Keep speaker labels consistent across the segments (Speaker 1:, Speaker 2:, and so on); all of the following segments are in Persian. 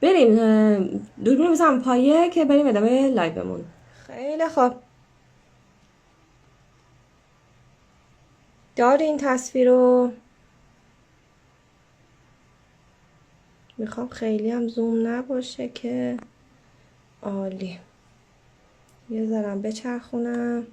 Speaker 1: بریم دوربین بزنم پایه که بریم ادامه لایومون. خیلی خوب. دارین تصویر رو؟ میخوام خیلی هم زوم نباشه که عالی. یه ذرم بچرخونم.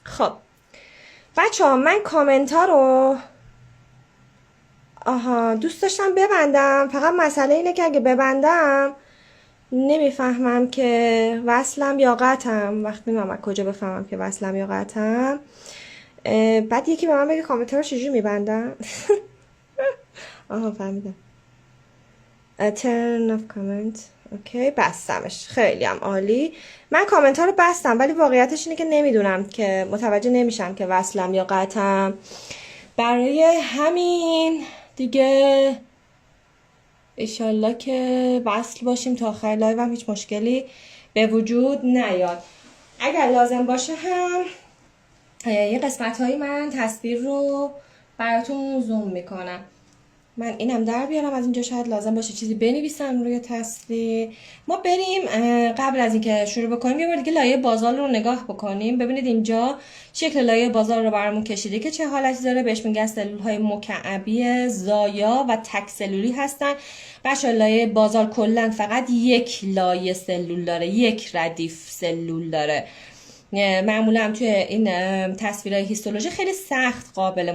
Speaker 1: خب بچه ها، من کامنت ها رو دوست داشتم ببندم، فقط مسئله اینه که اگه ببندم نمیفهمم که وصلم یا قطعم. وقتی نمیدونم کجا بفهمم که وصلم یا قطعم. بعد یکی به من بگه کامنت ها رو چجوری میبندم. فهمیدم. turn of comment. اوکی، بستمش. خیلی هم عالی. من کامنت ها رو بستم، ولی واقعیتش اینه که نمیدونم، که متوجه نمیشم که وصلم یا قطعم. برای همین دیگه انشالله که وصل باشیم تا آخر لایو، هم هیچ مشکلی به وجود نیاد. اگر لازم باشه هم یه قسمت هایی من تصویر رو براتون زوم میکنم. من اینم در بیارم از اینجا، شاید لازم باشه چیزی بنویسم روی تصویر. ما بریم قبل از اینکه شروع بکنیم یه بار دیگه لایه بازال رو نگاه بکنیم. ببینید اینجا شکل لایه بازال رو برامون کشیده که چه حالتی داره. بهش میگن سلول های مکعبی زایا و تک سلولی هستن. بچه لایه بازال کلا فقط یک لایه سلول داره، یک ردیف سلول داره. معمولا هم توی این تصویرهای هیستولوژی خیلی سخت قابل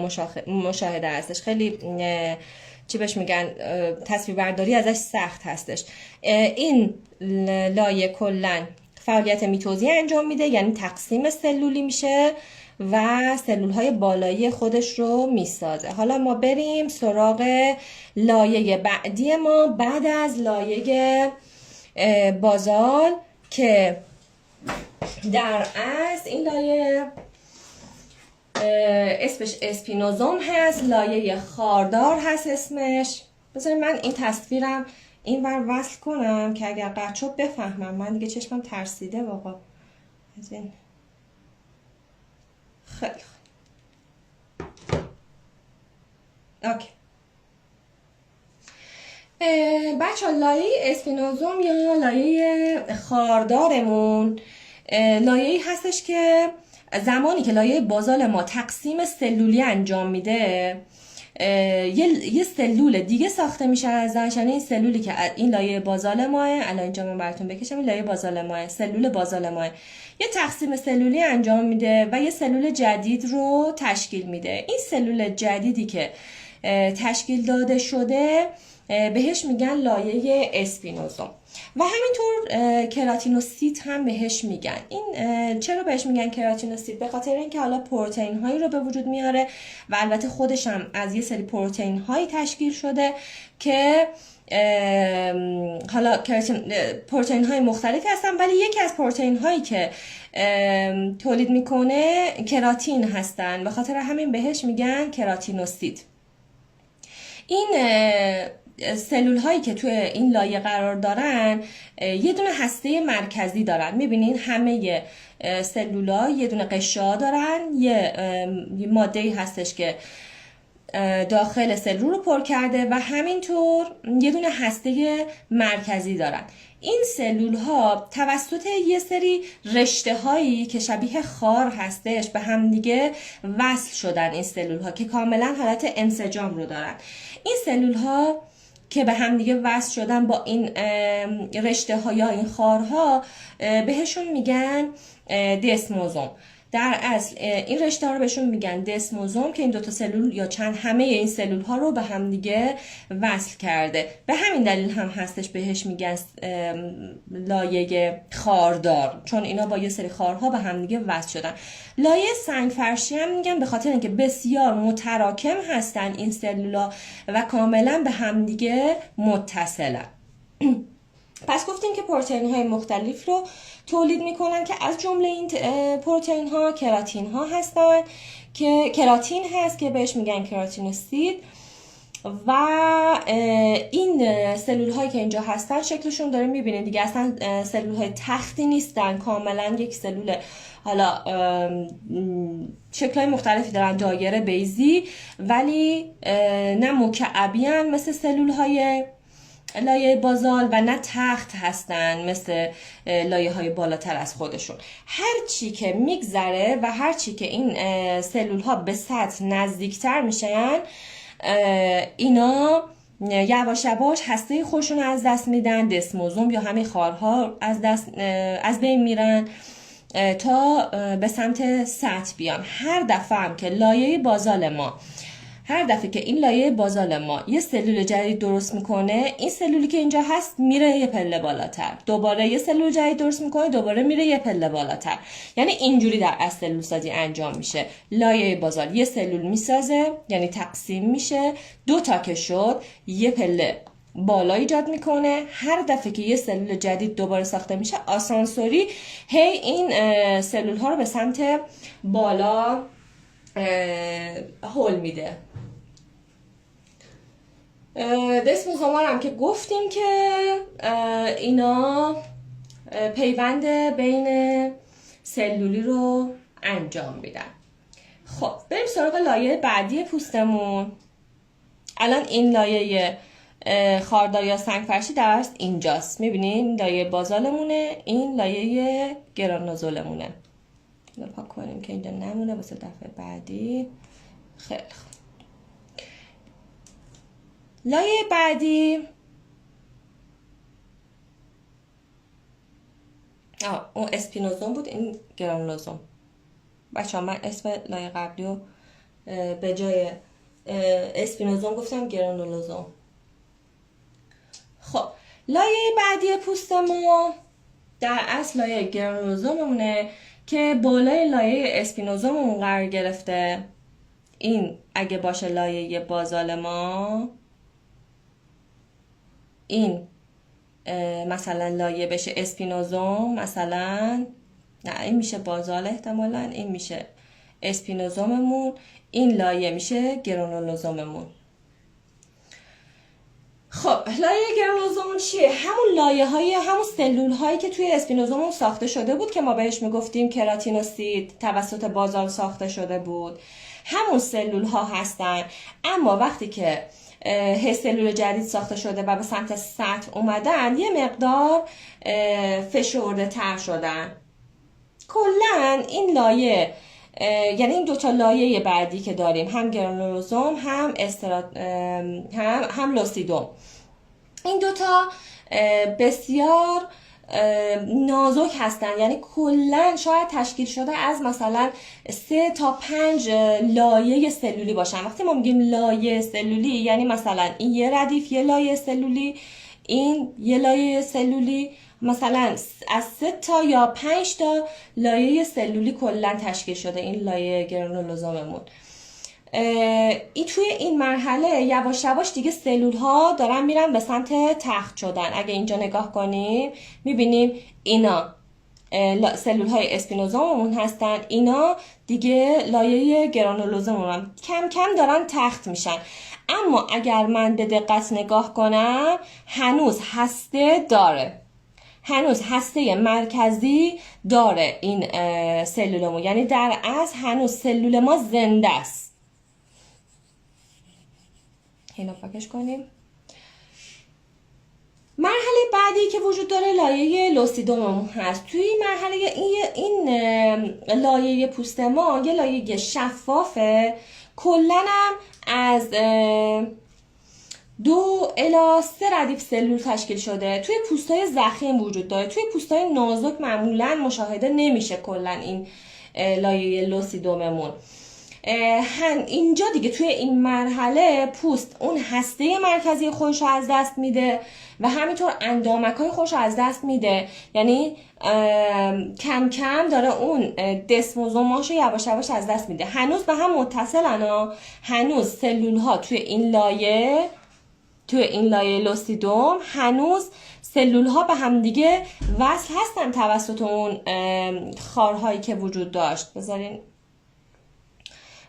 Speaker 1: مشاهده هستش. خیلی چی بهش میگن، تصویر برداری ازش سخت هستش. این لایه کلا فعالیت میتوزی انجام میده، یعنی تقسیم سلولی میشه و سلول های بالایی خودش رو میسازه. حالا ما بریم سراغ لایه بعدی ما بعد از لایه بازال که در اصل این لایه اسمش اسپینوزوم هست، لایه خاردار هست اسمش. بذارید من این تصویرم این ور وصل کنم که اگر قطع شد بفهمم. من دیگه چشمم ترسیده واقعا از این. خیلی خوب. اوکی بچه ها، لایه اسپینوزوم یا لایه خاردارمون لایه‌ای هستش که زمانی که لایه بازال ما تقسیم سلولی انجام میده یه سلول دیگه ساخته میشه ازش. یعنی این سلولی که این لایه بازال ماه، الان اینجا من براتون بکشم، این لایه بازال ماه، سلول بازال ماه یه تقسیم سلولی انجام میده و یه سلول جدید رو تشکیل میده. این سلول جدیدی که تشکیل داده شده بهش میگن لایه اسپینوزوم و همینطور کراتینوسیت هم بهش میگن. این چرا بهش میگن کراتینوسیت؟ به خاطر اینکه حالا پروتئین هایی رو به وجود میاره و البته خودش هم از یه سری پروتئین هایی تشکیل شده که حالا پروتئین های مختلفی هستن، ولی یکی از پروتئین هایی که تولید میکنه کراتین هستن، به خاطر همین بهش میگن کراتینوسیت. این سلول هایی که توی این لایه قرار دارن یه دونه هسته مرکزی دارن. میبینین همه سلول ها یه دونه قشا دارن، یه ماده هستش که داخل سلول رو پر کرده و همینطور یه دونه هسته مرکزی دارن. این سلول ها توسط یه سری رشته هایی که شبیه خار هستش به هم دیگه وصل شدن. این سلول ها که کاملا حالت انسجام رو دارن. این سلول ها که به هم دیگه وصل شدن با این رشته ها یا این خارها بهشون میگن دسموزوم. در اصل این رشته ها رو بهشون میگن دسموزوم که این دوتا سلول یا همه این سلول ها رو به هم دیگه وصل کرده. به همین دلیل هم هستش بهش میگن لایه خاردار، چون اینا با یه سری خارها به هم دیگه وصل شدن. لایه سنگ فرشی هم میگن به خاطر اینکه بسیار متراکم هستن این سلولا و کاملا به هم دیگه متصلن. پس گفتیم که پروتئین های مختلف رو تولید میکنن که از جمله این پروتئین ها کراتین ها هستن که کراتین هست که بهش میگن کراتینوسید و این سلول هایی که اینجا هستن شکلشون داره میبینید دیگه، اصلا سلول های تختی نیستن، کاملا یک سلول، حالا شکل های مختلفی دارن، دایره، بیضی، ولی نه مکعبی هن مثل سلول های لایه بازال و نه تخت هستن مثل لایه های بالاتر از خودشون. هر چی که میگذره و هر چی که این سلول ها به سطح نزدیکتر میشن، اینا یواش یواش هسته خودشون از دست میدن، دسموزوم یا همین خارها از بین میرن تا به سمت سطح بیان. هر دفعه هم که هر دفعه که این لایه بازال ما یه سلول جدید درست میکنه، این سلولی که اینجا هست میره یه پله بالاتر، دوباره یه سلول جدید درست میکنه، دوباره میره یه پله بالاتر. یعنی اینجوری در از سلول سازی انجام میشه. لایه بازال یه سلول میسازه، یعنی تقسیم میشه، 2 تا که شد یه پله بالا ایجاد میکنه. هر دفعه که یه سلول جدید دوباره ساخته میشه، آسانسوری هی این سلول ها رو به سمت بالا هول میده. دسموزوم هم که گفتیم که اینا پیوند بین سلولی رو انجام میدن. خب بریم سراغ لایه بعدی پوستمون. الان این لایه خاردار یا سنگفرشی در اینجاست، میبینین لایه بازالمونه، این لایه گرانوزولمونه. اینو پاک کنیم که اینجا نمونه واسه دفعه بعدی. خیلی خوب. لایه بعدی اون اسپینوزوم بود، این گرانولوزوم. بچه‌ها من اسم لایه قبلی رو به جای اسپینوزوم گفتم گرانولوزوم. خب لایه بعدی پوست ما در اصل لایه گرانولوزومونه که بالای لایه اسپینوزوممون قرار گرفته. این اگه باشه لایه بازال ما، این مثلا لایه بشه اسپینوزوم، مثلا نه این میشه بازال، احتمالا این میشه اسپینوزوممون، این لایه میشه گرانولوزوممون. خب لایه گرانولوزوم چیه؟ همون لایه های، همون سلول هایی که توی اسپینوزوممون ساخته شده بود که ما بهش میگفتیم کراتینوسید، توسط بازال ساخته شده بود، همون سلول ها هستن. اما وقتی که سلول جدید ساخته شده و به سمت سطح اومدن، یه مقدار فشرده تر شدن. کلن این لایه، یعنی این 2 تا لایه بعدی که داریم، هم گرانولوزوم هم لوسیدوم، این 2 تا بسیار نازک هستن. یعنی کلن شاید تشکیل شده از مثلا 3 تا 5 لایه سلولی باشن. وقتی ما میگیم لایه سلولی، یعنی مثلا این یه ردیف یه لایه سلولی، این یه لایه سلولی، مثلا از 3 تا یا 5 تا لایه سلولی کلن تشکیل شده این لایه گرانولوزوممون. این توی این مرحله یواش یواش دیگه سلول ها دارن میرن به سمت تخت شدن. اگه اینجا نگاه کنیم میبینیم اینا سلول های اسپینوزوممون هستن، اینا دیگه لایه گرانولوزوممون کم کم دارن تخت میشن. اما اگر من به دقت نگاه کنم، هنوز هسته داره، هنوز هسته مرکزی داره این سلولمون. یعنی در اصل هنوز سلول ما زنده است. اینو پاکش کنیم. مرحله بعدی که وجود داره لایه لوسیدوممون هست. توی این مرحله این لایه پوست ما یه لایه شفافه، کلن هم از 2 الی 3 ردیف سلول تشکیل شده. توی پوستای ضخیم وجود داره، توی پوستای نازک معمولا مشاهده نمیشه کلن این لایه لوسیدوممون. اینجا دیگه توی این مرحله پوست اون هسته مرکزی خودش رو از دست میده و همینطور اندامک‌های خودش رو از دست میده. یعنی کم کم داره اون دسموزوماش رو یواش یواش از دست میده. هنوز به هم متصلن، هنوز سلول ها توی این لایه لوسیدوم، هنوز سلول ها به هم دیگه وصل هستن توسط اون خارهایی که وجود داشت. بذارین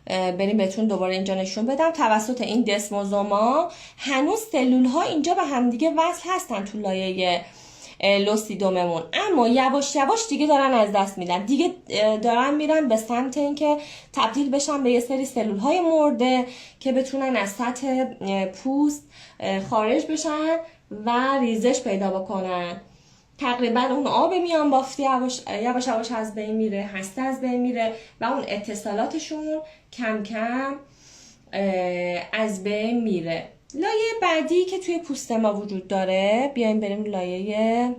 Speaker 1: بریم بهتون دوباره اینجا نشون بدم. توسط این دسموزوما هنوز سلول ها اینجا به همدیگه وصل هستن تو لایه لوسیدوممون، اما یواش یواش دیگه دارن از دست میدن، دیگه دارن میرن به سمت اینکه تبدیل بشن به یه سری سلول های مرده که بتونن از سطح پوست خارج بشن و ریزش پیدا بکنن. تقریبا اون آب میان بافتی یواش یواش از بین میره، هسته از بین میره و اون اتصالاتشون کم کم از بین میره. لایه بعدی که توی پوست ما وجود داره، بیایم بریم لایه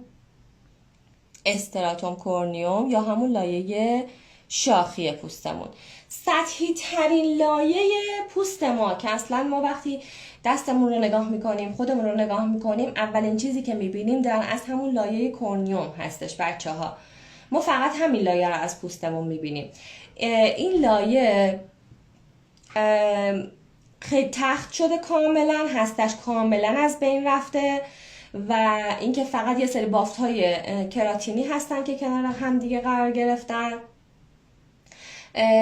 Speaker 1: استراتوم کورنیوم یا همون لایه شاخی پوستمون. سطحی ترین لایه پوست ما که اصلا ما وقتی دستمون رو نگاه میکنیم، خودمون رو نگاه میکنیم، اولین چیزی که میبینیم در از همون لایه کورنیوم هستش بچه ها. ما فقط همین لایه رو از پوستمون میبینیم. این لایه خیلی تخت شده، کاملا هستش کاملا از بین رفته و اینکه فقط یه سری بافت های کراتینی هستن که کنار هم دیگه قرار گرفتن.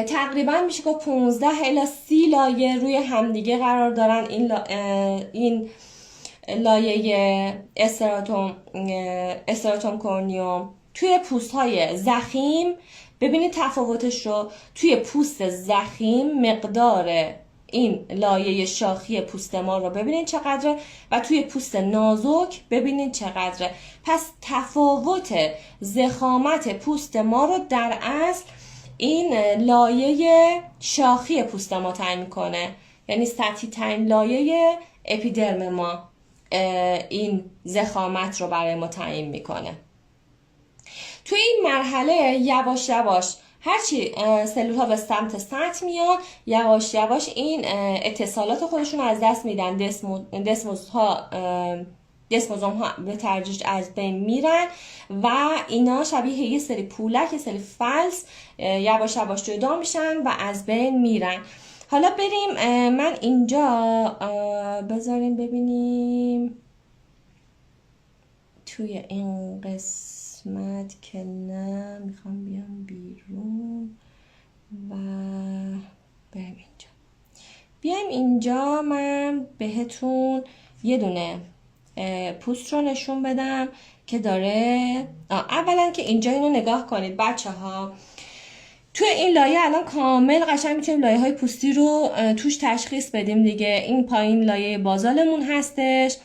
Speaker 1: تقریبا میشه که 15 الی 30 لایه روی همدیگه قرار دارن. این لایه استراتوم کورنیوم توی پوست های ضخیم، ببینید تفاوتش رو. توی پوست ضخیم مقدار این لایه شاخی پوست ما رو ببینید چقدره و توی پوست نازک ببینید چقدره. پس تفاوت ضخامت پوست ما رو در اصل این لایه شاخی پوست ما تعیین میکنه، یعنی سطحی ترین لایه اپیدرم ما این ضخامت رو برای ما تعیین میکنه. توی این مرحله یواش یواش هرچی سلول ها به سمت سطح میان، یواش یواش این اتصالات خودشون از دست میدن. دسموزوم ها به تدریج از بین میرن و اینا شبیه یه سری پولک، یه سری فلس یواش یواش جدا میشن و از بین میرن. حالا بریم، من اینجا بذاریم ببینیم توی این قسمت که نه، میخوام بیام بیرون و بریم اینجا. بیایم اینجا من بهتون یه دونه پوست رو نشون بدم که داره. اولا که اینجا اینو نگاه کنید بچه ها، توی این لایه الان کامل قشنگ میتونیم لایه های پوستی رو توش تشخیص بدیم دیگه. این پایین لایه بازالمون هستش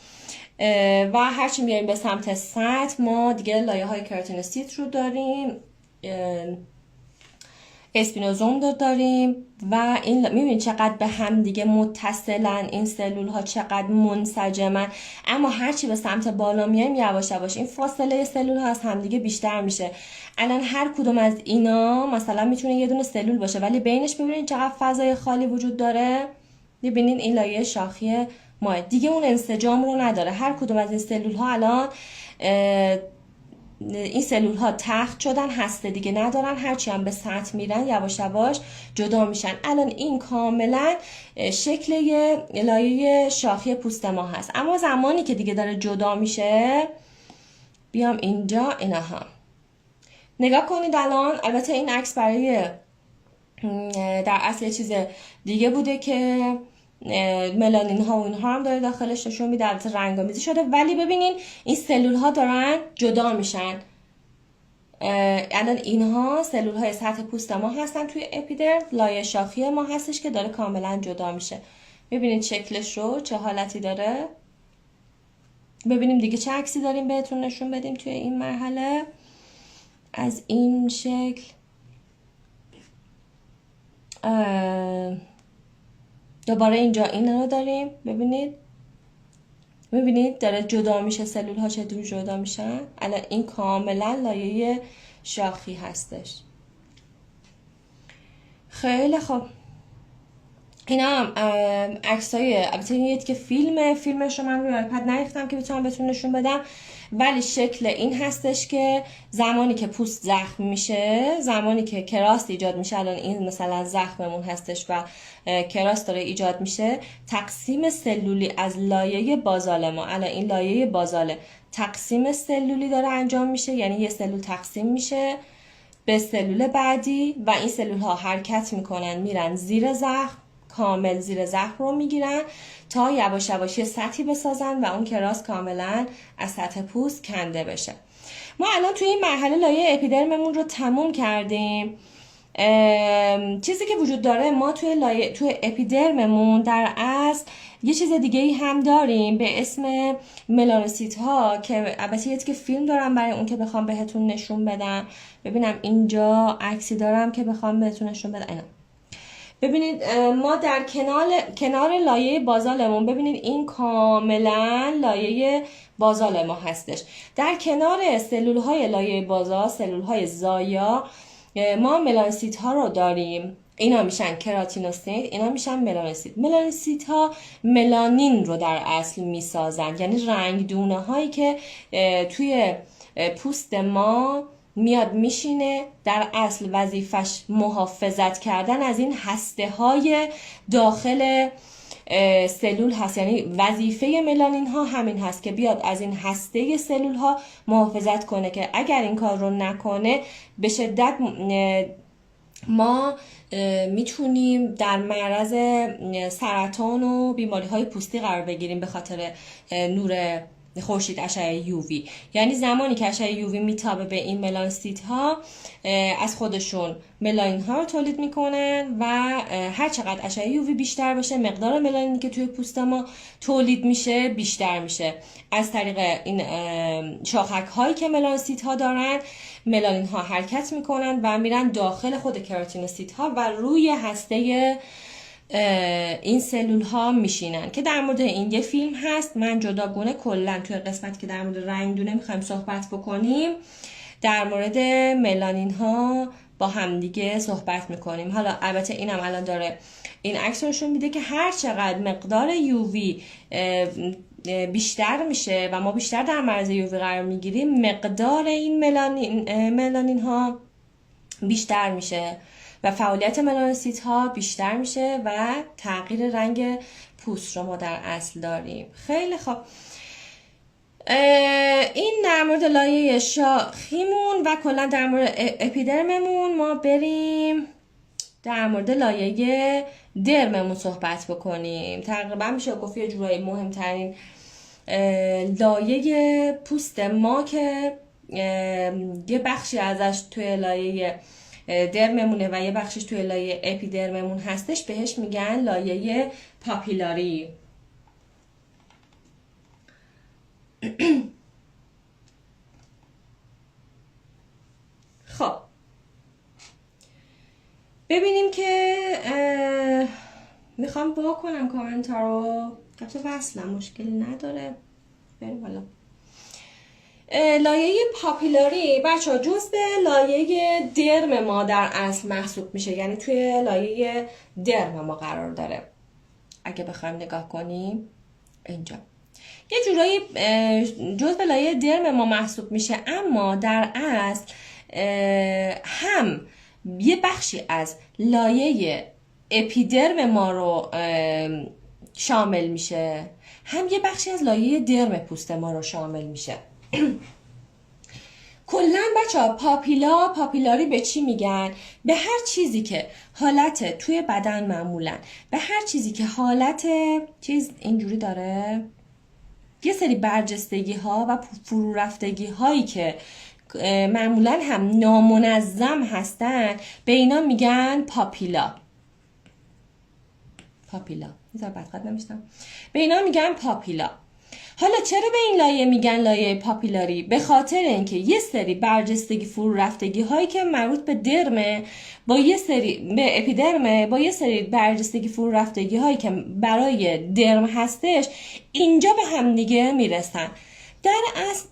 Speaker 1: و هرچی میاریم به سمت سطح ما دیگه لایه های کراتینوسیت رو داریم، اسپینوزوم رو داریم و این میبینید چقدر به هم دیگه متصلن، این سلول ها چقدر منسجمن. اما هرچی به سمت بالا میایم یواش یواش این فاصله سلول ها از هم دیگه بیشتر میشه. الان هر کدوم از اینا مثلا میتونه یه دونه سلول باشه ولی بینش ببینید چقدر فضای خالی وجود داره. ببینید این لایه شاخی ما دیگه اون انسجام رو نداره. هر کدوم از این سلول ها الان این سلول ها تخت شدن، هسته دیگه ندارن، هرچی هم به سطح میرن یواش یواش جدا میشن. الان این کاملا شکل لایه شاخی پوست ما هست. اما زمانی که دیگه داره جدا میشه، بیام اینجا اینا ها نگاه کنید. الان البته این عکس برای در اصل چیز دیگه بوده که ملانین ها و اینها هم داره داخلش نشون میده، البته رنگامیزی شده، ولی ببینین این سلول ها دارن جدا میشن. الان اینها سلول های سطح پوست ما هستن، توی اپیدرم لایه شاخی ما هستش که داره کاملا جدا میشه. ببینید شکلش رو چه حالتی داره. ببینیم دیگه چه عکسی داریم بهتون نشون بدیم توی این مرحله. از این شکل دوباره اینجا این رو داریم. ببینید داره جدا میشه، سلول ها چطور جدا میشن. الان این کاملا لایه شاخی هستش. خیلی خوب، اینا هم عکسای، البته این که فیلمش رو من روی آیپد نریختم که بتونم بهتون نشون بدم، ولی شکل این هستش که زمانی که پوست زخم میشه، زمانی که کراست ایجاد میشه، الان این مثلا زخممون هستش و کراست داره ایجاد میشه، تقسیم سلولی از لایه بازال ما، الان این لایه بازاله، تقسیم سلولی داره انجام میشه، یعنی یه سلول تقسیم میشه به سلول بعدی و این سلول ها حرکت میکنن میرن زیر زخم، کامل زیر زخم رو میگیرن تا یواش یواش سطحی بسازن و اون کراس کاملا از سطح پوست کنده بشه. ما الان توی این مرحله لایه اپیدرممون رو تموم کردیم. چیزی که وجود داره، ما توی اپیدرممون در اصل یه چیز دیگه ای هم داریم به اسم ملانوسیت ها که البته یه که فیلم دارم برای اون که بخوام بهتون نشون بدم. ببینم اینجا عکسی دارم که بخوام بهتون نشون بدم. اینا ببینید، ما در کنار لایه بازالمون، ببینید این کاملا لایه بازال ما هستش. در کنار سلول های لایه بازال، سلول های زایا، ما ملانوسیت ها رو داریم. اینا میشن کراتینوسیت، اینا میشن ملانوسیت. ملانوسیت ها ملانین رو در اصل میسازن، یعنی رنگ دونه هایی که توی پوست ما میاد میشینه. در اصل وظیفش محافظت کردن از این هسته های داخل سلول هست، یعنی وظیفه ملانین ها همین هست که بیاد از این هسته سلول ها محافظت کنه که اگر این کار رو نکنه به شدت ما میتونیم در معرض سرطان و بیماری های پوستی قرار بگیریم به خاطر نور خورشید، اشعه یووی. یعنی زمانی که اشعه یووی میتابه به این ملانوسیت ها، از خودشون ملانین ها رو تولید میکنن و هر چقدر اشعه یووی بیشتر باشه، مقدار ملانینی که توی پوست ما تولید میشه بیشتر میشه. از طریق این شاخک هایی که ملانوسیت ها دارن، ملانین ها حرکت میکنن و میرن داخل خود کراتینوسیت ها و روی هسته این سلول ها میشینن. که در مورد این یه فیلم هست، من جداگونه کلا توی قسمت که در مورد رنگ دونه میخوایم صحبت بکنیم در مورد ملانین ها با همدیگه صحبت میکنیم. حالا البته اینم الان داره این عکس نشون میده که هر چقدر مقدار یووی بیشتر میشه و ما بیشتر در معرض یووی قرار میگیریم، مقدار این ملانین ها بیشتر میشه و فعالیت ملانوسیت ها بیشتر میشه و تغییر رنگ پوست رو ما در اصل داریم. خیلی خوب، این در مورد لایه شاخیمون و کلا در مورد اپیدرممون. ما بریم در مورد لایه درممون صحبت بکنیم. تقریبا میشه گفت یه جورایی مهمترین لایه پوست ما که یه بخشی ازش توی لایه درممونه و یه بخشش توی لایه اپیدرممون هستش. بهش میگن لایه پاپیلاری. خب ببینیم که میخوام با کنم کامنت ها رو. البته وصلم مشکلی نداره. بریم بالا. لایه پاپیلاری بچه ها جزء لایه درم ما در اصل محسوب میشه، یعنی توی لایه درم ما قرار داره. اگه بخوایم نگاه کنیم اینجا یه جورایی جزء لایه درم ما محسوب میشه، اما در اصل هم یه بخشی از لایه اپیدرم ما رو شامل میشه، هم یه بخشی از لایه درم پوست ما رو شامل میشه. کلا بچه‌ها پاپیلاری به چی میگن؟ به هر چیزی که حالت توی بدن معمولا به هر چیزی که حالت چیز اینجوری داره، یه سری برجستگی ها و فرو رفتگی هایی که معمولا هم نامنظم هستن، به اینا میگن پاپیلا. به اینا میگن پاپیلا. حالا چرا به این لایه میگن لایه پاپیلاری؟ به خاطر اینکه یه سری برجستگی فرو رفتگی هایی که مربوط به درمه با یه سری به اپیدرمه با یه سری برجستگی فرو رفتگی هایی که برای درم هستش اینجا به هم دیگه میرسن. در اصل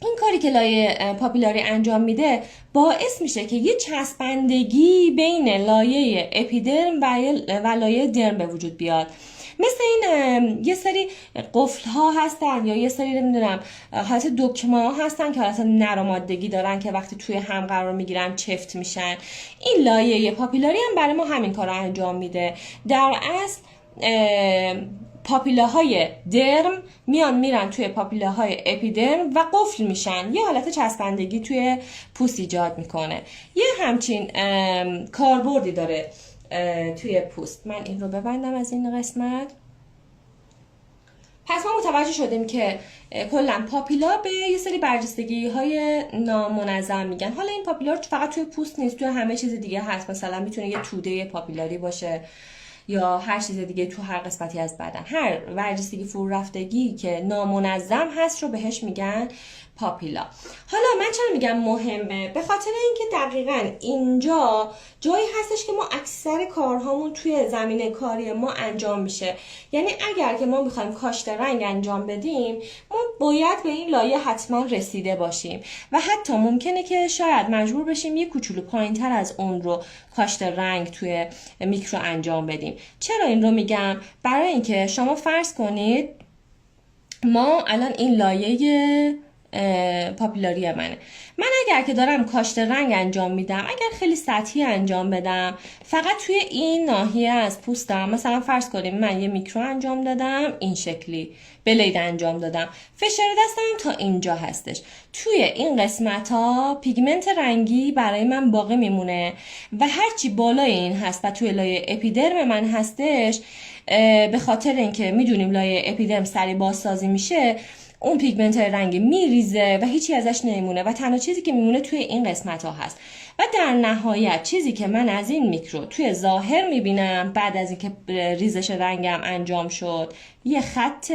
Speaker 1: این کاری که لایه پاپیلاری انجام میده باعث میشه که یه چسبندگی بین لایه اپیدرم و لایه درم به وجود بیاد. مثل این یه سری قفل ها هستن یا یه سری نمیدونم حالت دکمه ها هستن که حالت نرمادگی دارن که وقتی توی هم قرار میگیرن چفت میشن. این لایه پاپیلاری هم برای ما همین کار رو انجام میده. در اصل پاپیلاهای درم میان میرن توی پاپیلاهای اپیدرم و قفل میشن، یه حالت چسبندگی توی پوست ایجاد میکنه. یه همچین کاربردی داره توی پوست. من این رو ببندم از این قسمت. پس ما متوجه شدیم که کلا پاپیلا به یه سری برجستگی های نامنظم میگن. حالا این پاپیلا فقط توی پوست نیست، توی همه چیز دیگه هست. مثلا میتونه یه توده پاپیلاری باشه یا هر چیز دیگه تو هر قسمتی از بدن. هر برجستگی فرو رفتگی که نامنظم هست رو بهش میگن پاپیلا. حالا من چرا میگم مهمه؟ به خاطر اینکه دقیقاً اینجا جایی هستش که ما اکثر کارهامون توی زمینه کاری ما انجام میشه. یعنی اگر که ما میخوایم کاشت رنگ انجام بدیم، ما باید به این لایه حتما رسیده باشیم و حتی ممکنه که شاید مجبور بشیم یه کوچولو پایینتر از اون رو کاشت رنگ توی میکرو انجام بدیم. چرا این رو میگم؟ برای اینکه شما فرض کنید ما الان این لایه پاپیلاری منه. من اگر که دارم کاشت رنگ انجام میدم، اگر خیلی سطحی انجام بدم، فقط توی این ناحیه از پوستم، مثلا فرض کنیم من یه میکرو انجام دادم، این شکلی بلید انجام دادم، فشار دستم تا اینجا هستش، توی این قسمت ها پیگمنت رنگی برای من باقی میمونه و هرچی بالای این هست و توی لایه اپیدرم من هستش، به خاطر اینکه میدونیم لایه اپیدرم سریع بازسازی میشه، اون پیگمنت رنگی میریزه و هیچی ازش نمیمونه و تنها چیزی که میمونه توی این قسمت ها هست. و در نهایت چیزی که من از این میکرو توی ظاهر میبینم بعد از اینکه ریزش رنگم انجام شد، یه خط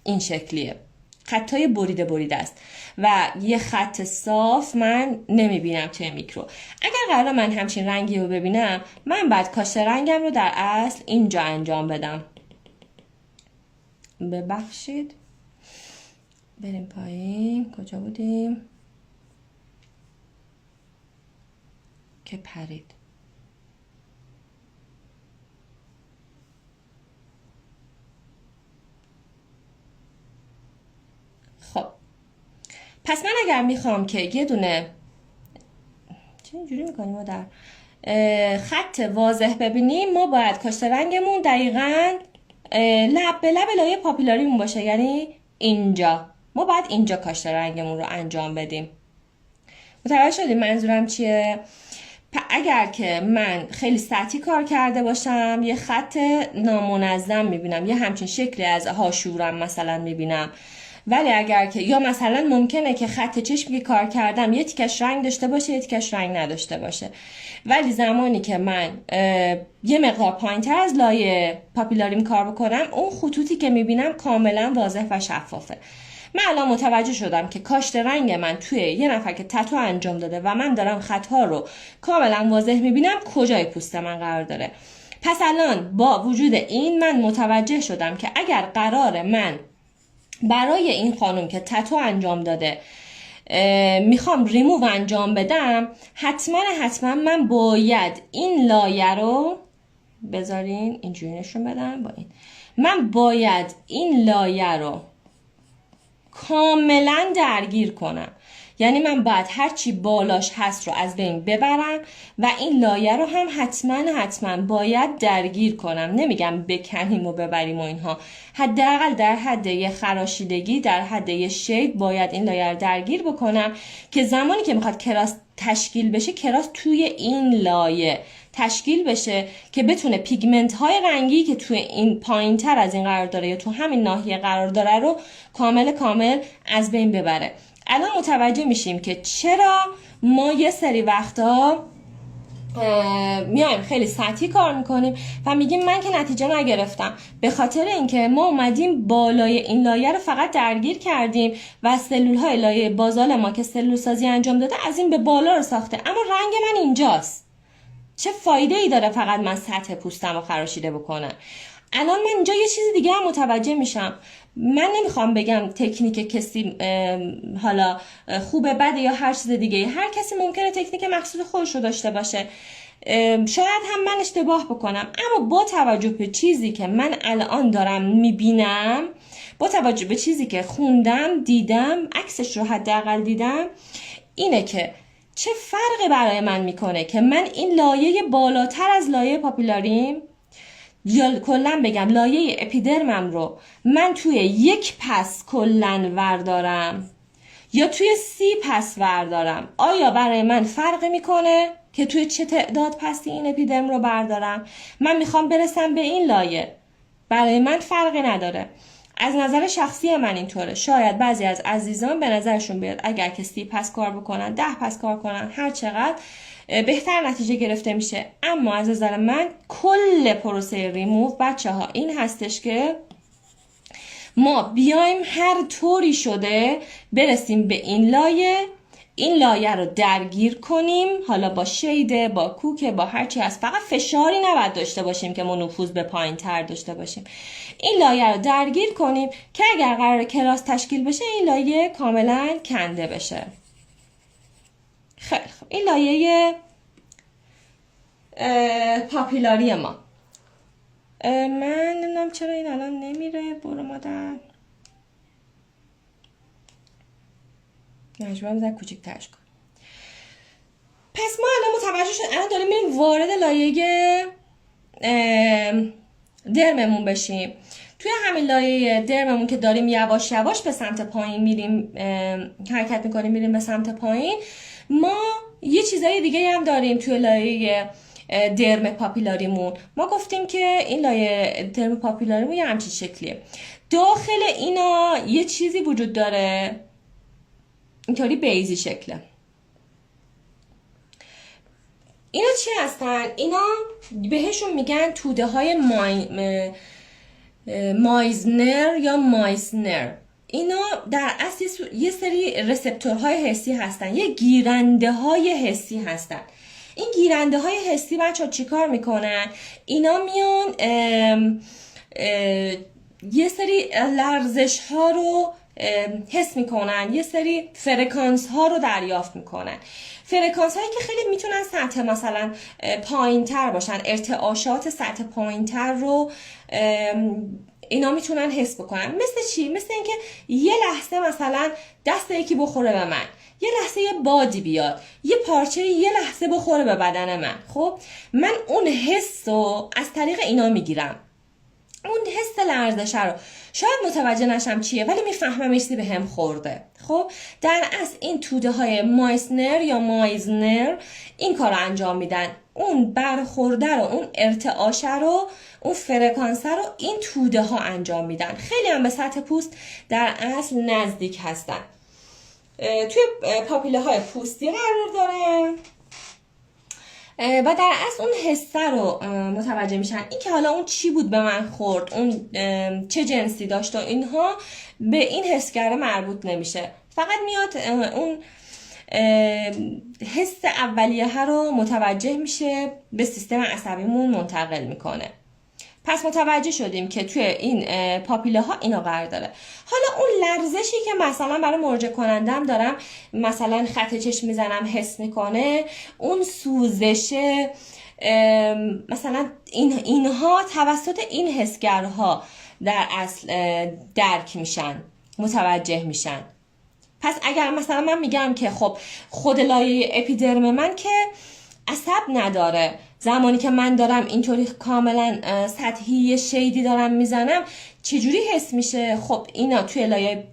Speaker 1: این شکلیه، خطای بریده است و یه خط صاف من نمیبینم توی میکرو. اگر قرار من همچین رنگی رو ببینم، من بعد کاشت رنگم رو در اصل اینجا انجام بدم. ببخشید، بریم پایین. کجا بودیم که پرید؟ خب پس من اگر میخوام که یه دونه چه اینجوری میکنیم ما در خط واضح ببینیم، ما باید کاشت رنگمون دقیقاً لب به لب لایه پاپیلاریمون باشه. یعنی اینجا ما باید اینجا کاشت رنگمون رو انجام بدیم. متوجه شدیم منظورم چیه؟ اگر که من خیلی سطحی کار کرده باشم، یه خط نامنظم میبینم، یه همچین شکلی از هاشورم مثلا میبینم. ولی اگر که یا مثلا ممکنه که خط چشمی که کار کردم یه تیکش رنگ داشته باشه، یه تیکش رنگ نداشته باشه، ولی زمانی که من یه مقدار پایینتر از لایه پاپیلاریم کار بکنم، اون خطوطی که میبینم کاملا واضح و شفافه. من الان متوجه شدم که کاشت رنگ من توی یه نفر که تتو انجام داده و من دارم خطها رو کاملا واضح میبینم کجای پوست من قرار داره. پس الان با وجود این من متوجه شدم که اگر قرار من برای این خانم که تتو انجام داده میخوام ریموو انجام بدم، حتما من باید این لایه رو بذارین اینجوری نشون بدم با این، من باید این لایه رو کاملا درگیر کنم. یعنی من باید هرچی بالاش هست رو از بین ببرم و این لایه رو هم حتما باید درگیر کنم. نمیگم بکنیم و ببریم و اینها، حداقل در حد یه خراشیدگی، در حد یه شید باید این لایه رو درگیر بکنم که زمانی که میخواد کراس تشکیل بشه، کراس توی این لایه تشکیل بشه که بتونه پیگمنت های رنگی که توی این پایین تر از این قرار داره یا تو همین ناحیه قرار داره رو کامل از بین ببره. الان متوجه میشیم که چرا ما یه سری وقتا میایم خیلی سطحی کار میکنیم و میگیم من که نتیجه نگرفتم، به خاطر اینکه ما اومدیم بالای این لایه رو فقط درگیر کردیم و سلول های لایه بازال ما که سلول سازی انجام داده از این به بالا رو ساخته، اما رنگ من اینجاست. چه فایده ای داره فقط من سطح پوستم رو خراشیده بکنم؟ الان من اینجا یه چیز دیگه هم متوجه میشم. من نمیخوام بگم تکنیک کسی حالا خوبه بده یا هر چیز دیگه، هر کسی ممکنه تکنیک مخصوص خودش رو داشته باشه، شاید هم من اشتباه بکنم، اما با توجه به چیزی که من الان دارم میبینم، با توجه به چیزی که خوندم، دیدم، عکسش رو حداقل دیدم، اینه که چه فرقی برای من میکنه که من این لایه بالاتر از لایه پاپیلاریم یا کلا بگم لایه اپیدرمم رو من توی یک پس کلا وردارم یا توی 30 پس وردارم، آیا برای من فرقی میکنه که توی چه تعداد پسی این اپیدرم رو بردارم؟ من میخوام برسم به این لایه، برای من فرقی نداره. از نظر شخصی من اینطوره. شاید بعضی از عزیزان به نظرشون بیاد اگر که 30 پس کار بکنن، 10 پس کار کنن، هر چقدر بهتر نتیجه گرفته میشه. اما از نظر من کل پروسه ریموو بچه ها این هستش که ما بیایم هر طوری شده برسیم به این لایه رو درگیر کنیم، حالا با شیده، با کوکه، با هرچی هست. فقط فشاری نباید داشته باشیم که ما نفوذ به پایین تر داشته باشیم. این لایه رو درگیر کنیم که اگر قرار کراس تشکیل بشه این لایه کاملا کنده بشه. خیلی خوب، این لایه پاپیلاری ما. من نمیدونم چرا این الان نمیره. برو مادر، مجبورم زن کوچیک ترش کنم. پس ما الان متوجه شد الان داریم میریم وارد لایه درممون بشیم. توی همین لایه درممون که داریم یواش یواش به سمت پایین میریم، حرکت میکنیم میریم به سمت پایین، ما یه چیزای دیگه هم داریم توی لایه درم پاپیلاریمون. ما گفتیم که این لایه درم پاپیلاریمون یه همچین شکلیه. داخل اینا یه چیزی وجود داره اینطوری بیزی شکله. اینا چی هستن؟ اینا بهشون میگن توده های مایزنر یا مایسنر. اینا در اصل یه سری رسپتورهای حسی هستن، یه گیرنده های حسی هستن. این گیرنده های حسی بچه چی کار میکنن؟ اینا میان یه سری لرزش ها رو حس میکنن، یه سری فرکانس ها رو دریافت میکنن. فرکانس هایی که خیلی میتونن سطح مثلا پایین تر باشن، ارتعاشات سطح پایین تر رو اینا میتونن حس بکنن. مثل چی؟ مثل اینکه یه لحظه مثلا دست یکی بخوره به من، یه لحظه یه بادی بیاد، یه پارچه یه لحظه بخوره به بدن من. خب من اون حس رو از طریق اینا میگیرم، اون حس لرزشه رو. شاید متوجه نشم چیه ولی میفهمم چیزی به هم خورده. خب در اصل این توده های مایسنر یا مایزنر این کار رو انجام میدن. اون برخورده رو، اون ارتعاشه رو، اون فرکانسه رو این توده ها انجام میدن. خیلی هم به سطح پوست در اصل نزدیک هستن. توی پاپیله های پوستی قرار دارن و در اصل اون حسه رو متوجه میشن. این که حالا اون چی بود به من خورد، اون چه جنسی داشت و اینها به این حسگره مربوط نمیشه. فقط میاد اون حس اولیه رو متوجه میشه، به سیستم عصبیمون منتقل میکنه. پس متوجه شدیم که توی این پاپیله ها اینا قرار داره. حالا اون لرزشی که مثلا برای مراجعه کنندم دارم مثلا خط چشم میزنم حس میکنه، اون سوزشه، مثلا اینها توسط این حسگرها در اصل درک میشن، متوجه میشن. پس اگر مثلا من میگم که خب خود لایه اپیدرم من که عصب نداره، زمانی که من دارم اینطوری کاملا سطحی شیدی دارم میزنم چجوری حس میشه؟ خب اینا توی لایه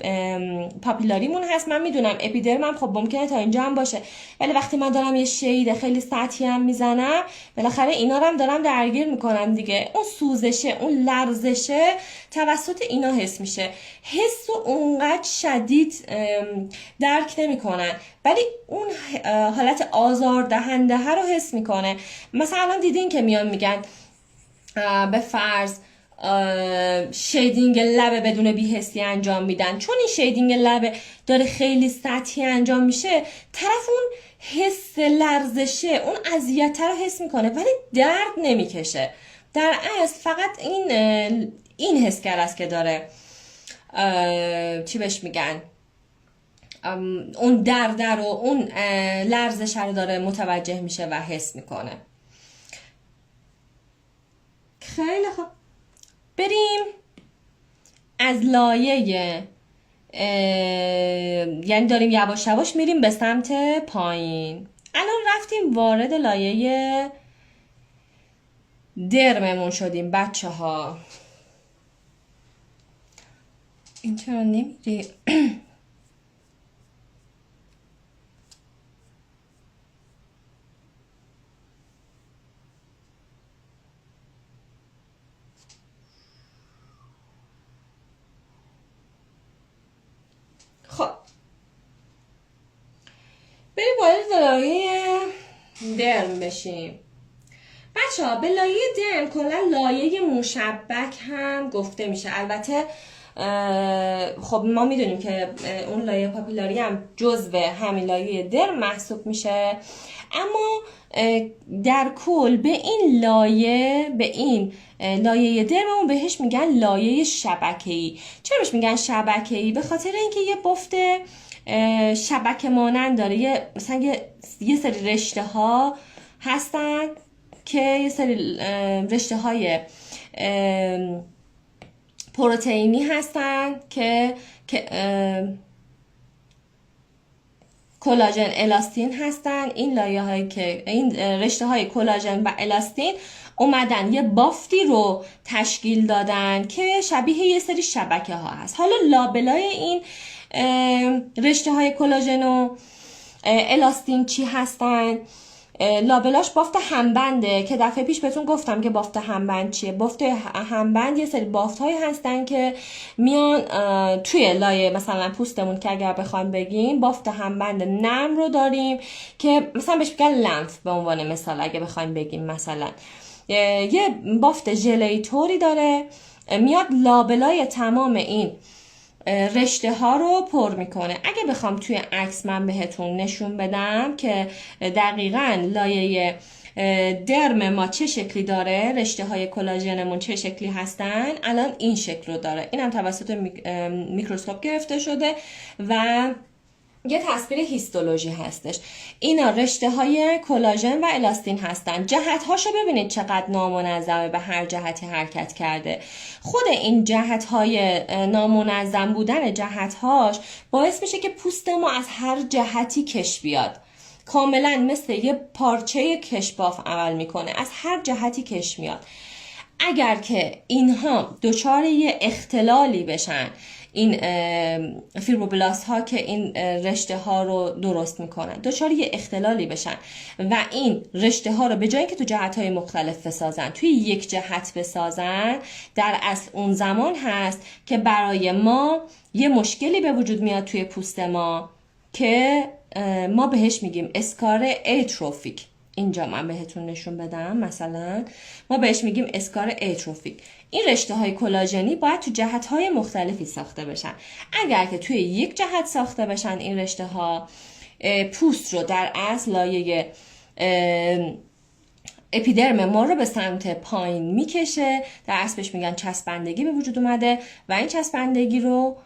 Speaker 1: پاپیلاریمون هست. من میدونم اپیدرمم خب ممکنه تا اینجا هم باشه، ولی وقتی من دارم یه شید خیلی سطحی هم میزنم بالاخره اینا رو هم دارم درگیر میکنم دیگه. اون سوزشه، اون لرزشه توسط اینا حس میشه. حس رو اونقدر شدید درک نمیکنن ولی اون حالت آزاردهنده رو حس میکنه. مثلا دیدین که میان میگن به فرض شیدینگ لب بدون بی‌حسی انجام میدن، چون این شیدینگ لب داره خیلی سطحی انجام میشه، طرف اون حس لرزشه، اون اذیت رو حس میکنه ولی درد نمیکشه. در اصل فقط این حسگر است که داره چی بهش میگن، اون درد رو، اون لرزش رو داره متوجه میشه و حس میکنه. خیلی خوب، بریم از لایه یعنی داریم یواش یواش میریم به سمت پایین. الان رفتیم وارد لایه درممون شدیم بچه ها. این چرا نمیری؟ خب بریم وارد لایه درم بشیم بچه ها. به لایه درم کلا لایه مشبک هم گفته میشه. البته خب ما میدونیم که اون لایه پاپیلاری هم جزو همین لایه درم محسوب میشه، اما در کل به این لایه درممون بهش میگن لایه شبکه‌ای. چرا بهش میگن شبکه‌ای؟ به خاطر اینکه یه بافت شبکه مانند داره. مثلا یه سری رشته ها هستن که یه سری رشته های پروتئینی هستن که کلاژن الاستین هستن. این لایه هایی که این رشته های کلاژن و الاستین اومدن یه بافتی رو تشکیل دادن که شبیه یه سری شبکه ها هست. حالا لابلای این رشته های کلاژن و الاستین چی هستن؟ لابلاش بافت همبنده که دفعه پیش بهتون گفتم که بافت همبند چیه. بافت همبند یه سری بافت هایی هستن که میان توی لایه مثلا پوستمون، که اگر بخوایم بگیم بافت همبند نرم رو داریم که مثلا بهش میگن لنف به عنوان مثال. اگه بخوایم بگیم مثلا یه بافت ژله‌ای طوری داره، میاد لابلای تمام این رشته ها رو پر میکنه. اگه بخوام توی عکس من بهتون نشون بدم که دقیقاً لایه درم ما چه شکلی داره، رشته های کلاژنمون چه شکلی هستن، الان این شکل رو داره. اینم توسط میکروسکوپ گرفته شده و یه تصویر هیستولوژی هستش. اینا رشته های کلاژن و الاستین هستن. جهت هاشو ببینید چقدر نامنظمه، به هر جهتی حرکت کرده. خود این جهت های نامنظم بودن جهت هاش باعث میشه که پوست ما از هر جهتی کش بیاد. کاملا مثل یه پارچه کشباف عمل میکنه، از هر جهتی کش میاد. اگر که اینها دچار یه اختلالی بشن، این فیبروبلاست ها که این رشته ها رو درست میکنن دچار یه اختلالی بشن و این رشته ها رو به جای اینکه تو جهت های مختلف بسازن، توی یک جهت بسازن، در اصل اون زمان هست که برای ما یه مشکلی به وجود میاد توی پوست ما که ما بهش میگیم اسکار ایتروفیک. اینجا من بهتون نشون بدم، مثلا ما بهش میگیم اسکار ایتروفیک. این رشته های کلاژنی باید تو جهت های مختلفی ساخته بشن. اگر که توی یک جهت ساخته بشن این رشته ها، پوست رو در اصل لایه اپیدرم ما رو به سمت پایین میکشه. در اصل بهش میگن چسبندگی به وجود اومده و این چسبندگی رو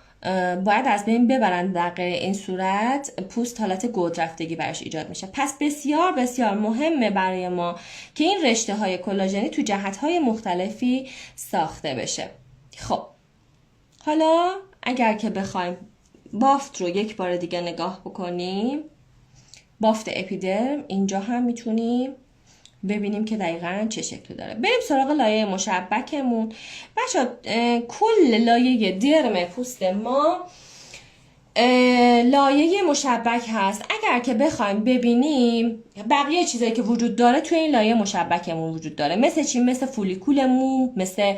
Speaker 1: باید از بین ببرن. در غیر این صورت پوست حالت گودرفتگی برش ایجاد میشه. پس بسیار بسیار مهمه برای ما که این رشته های کلاژنی تو جهت های مختلفی ساخته بشه. خب حالا اگر که بخوایم بافت رو یک بار دیگه نگاه بکنیم، بافت اپیدرم، اینجا هم میتونیم ببینیم که دقیقاً چه شکلی داره. بریم سراغ لایه مشبکمون. بچه کل لایه درم پوست ما لایه مشبک هست. اگر که بخوایم ببینیم بقیه چیزایی که وجود داره توی این لایه مشبکمون وجود داره. مثل چی؟ مثل فولیکول مو، مثل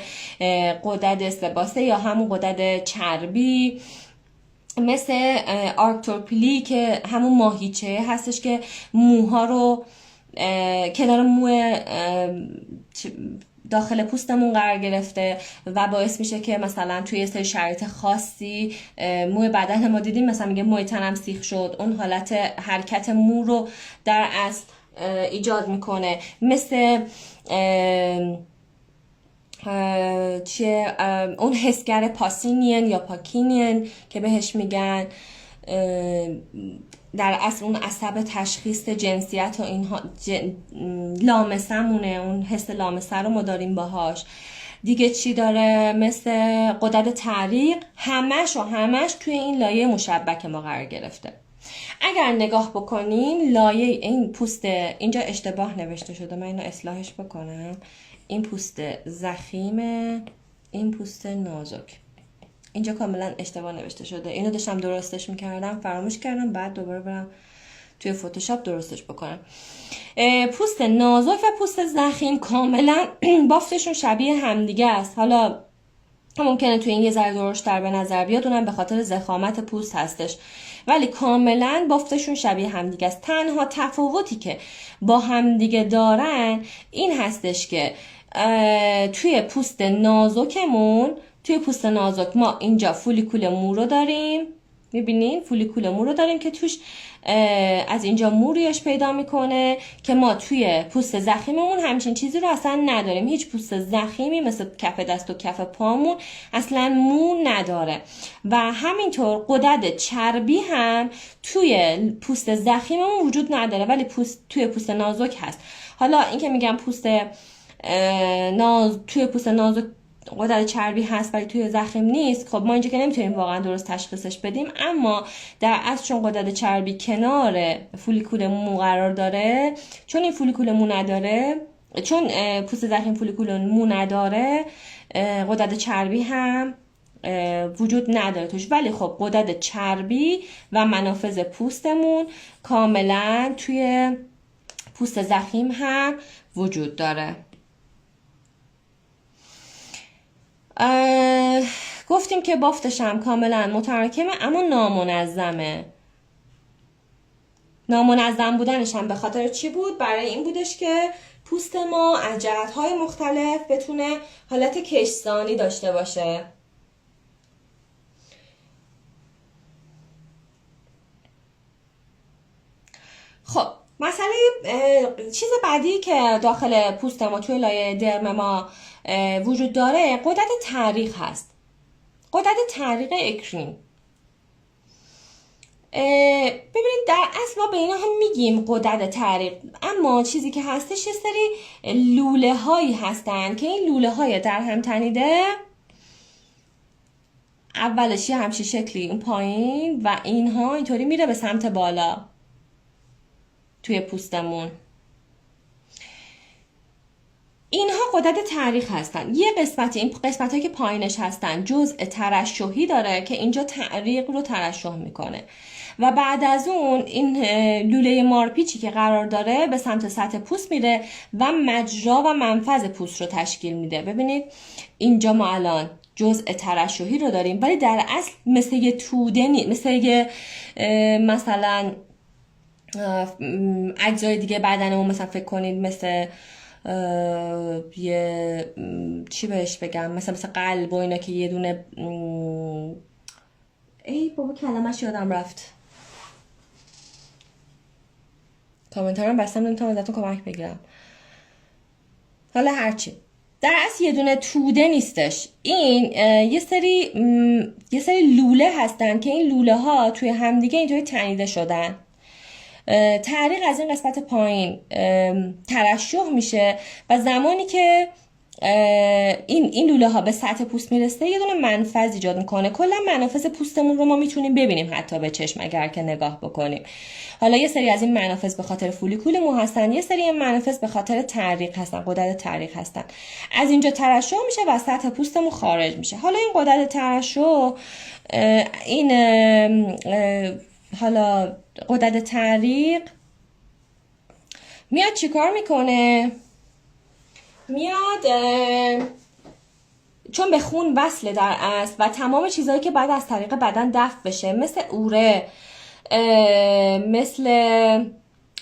Speaker 1: غدد سباسه یا همون غدد چربی، مثل آرکتورپیلی که همون ماهیچه هستش که موها رو کنار مو داخل پوستمون قرار گرفته و باعث میشه که مثلا توی سری شرایط خاصی موی بدن ما دیدیم، مثلا میگه موی تنم سیخ شد، اون حالت حرکت مو رو در اصل ایجاد میکنه. مثل اون حسگر پاسینین یا پاکینین که بهش میگن، در اصل اون عصب تشخیص جنسیت و اینها لامسمونه، اون حس لامسه رو ما داریم باهاش. دیگه چی داره؟ مثل غدد تعریق، همش توی این لایه مشبک ما قرار گرفته. اگر نگاه بکنین لایه این پوست، اینجا اشتباه نوشته شده، من اینو اصلاحش بکنم. این پوست ضخیمه، این پوست نازک. اینجا کاملا اشتباه نوشته شده، اینو داشتم درستش میکردم فراموش کردم، بعد دوباره برم توی فتوشاپ درستش بکنم. پوست نازک و پوست ضخیم کاملا بافتشون شبیه همدیگه است. حالا ممکنه توی این یه ذره درشت‌تر به نظر بیاد، اونم به خاطر ضخامت پوست هستش، ولی کاملا بافتشون شبیه همدیگه است. تنها تفاوتی که با همدیگه دارن این هستش که توی پوست نازک ما اینجا فولیکول مو رو داریم، میبینین فولیکول مو رو داریم که توش از اینجا مو ریش پیدا میکنه، که ما توی پوست ضخیممون همچین چیزی رو اصلا نداریم. هیچ پوست ضخیمی مثل کف دست و کف پامون اصلا مو نداره. و همینطور غدد چربی هم توی پوست ضخیممون وجود نداره، ولی توی پوست نازک هست. حالا این که میگم توی پوست نازک غدد چربی هست ولی توی ضخیم نیست، خب ما اینجا که نمیتونیم واقعا درست تشخیصش بدیم، اما در اصل چون غدد چربی کنار فولیکول مو قرار داره، چون این فولیکول مو نداره، چون پوست ضخیم فولیکول مو نداره، غدد چربی هم وجود نداره توش. ولی خب غدد چربی و منافذ پوستمون کاملا توی پوست ضخیم هم وجود داره. گفتیم که بافتش هم کاملا متراکمه اما نامنظمه. نامنظم بودنش هم به خاطر چی بود؟ برای این بودش که پوست ما از جهت‌های مختلف بتونه حالت کشسانی داشته باشه. خب مسئله چیز بعدی که داخل پوست ما توی لایه درم ما وجود داره غدد تعریق هست. غدد تعریق اکرین. ببینید در اصل ما به اینا هم میگیم غدد تعریق، اما چیزی که هستش یه سری لوله هایی هستن که این لوله های در هم تنیده، اولش یه همچین شکلی اون پایین و اینها اینطوری میره به سمت بالا توی پوستمون. اینها غدد تعریق هستن. یه قسمتی، این قسمت هایی که پایینش هستن جزء ترشحی داره که اینجا تعریق رو ترشح میکنه و بعد از اون این لوله مارپیچی که قرار داره به سمت سطح پوست میره و مجرا و منفذ پوست رو تشکیل میده. ببینید اینجا ما الان جزء ترشحی رو داریم، ولی در اصل مثل یه توده نیست، مثل یه مثلا اجزای دیگه بدنمون، مثلا فکر کنید مثل یه چی بهش بگم، مثل قلب و اینا که یه دونه ای بابا کلمش یادم رفت، کامنتارم بستم نمیتونم ازتون کمک بگیرم. حالا هرچی، در اصل یه دونه توده نیستش، این یه سری لوله هستن که این لوله ها توی همدیگه اینطوری تنیده شدن. تعریق از این قسمت پایین ترشح میشه و زمانی که این لوله ها به سطح پوست میرسه یه دونه منفذ ایجاد میکنه. کلا منافذ پوستمون رو ما میتونیم ببینیم حتی به چشم اگر که نگاه بکنیم. حالا یه سری از این منافذ به خاطر فولیکول مو هستن، یه سری این منافذ به خاطر تعریق هستن، غدد تعریق هستن. از اینجا ترشح میشه و سطح پوستمون خارج میشه. حالا این غدد ترشح، این حالا غدد تعریق میاد چیکار میکنه؟ میاد چون به خون وصله در اصل و تمام چیزهایی که باید از طریق بدن دفع بشه، مثل اوره، مثل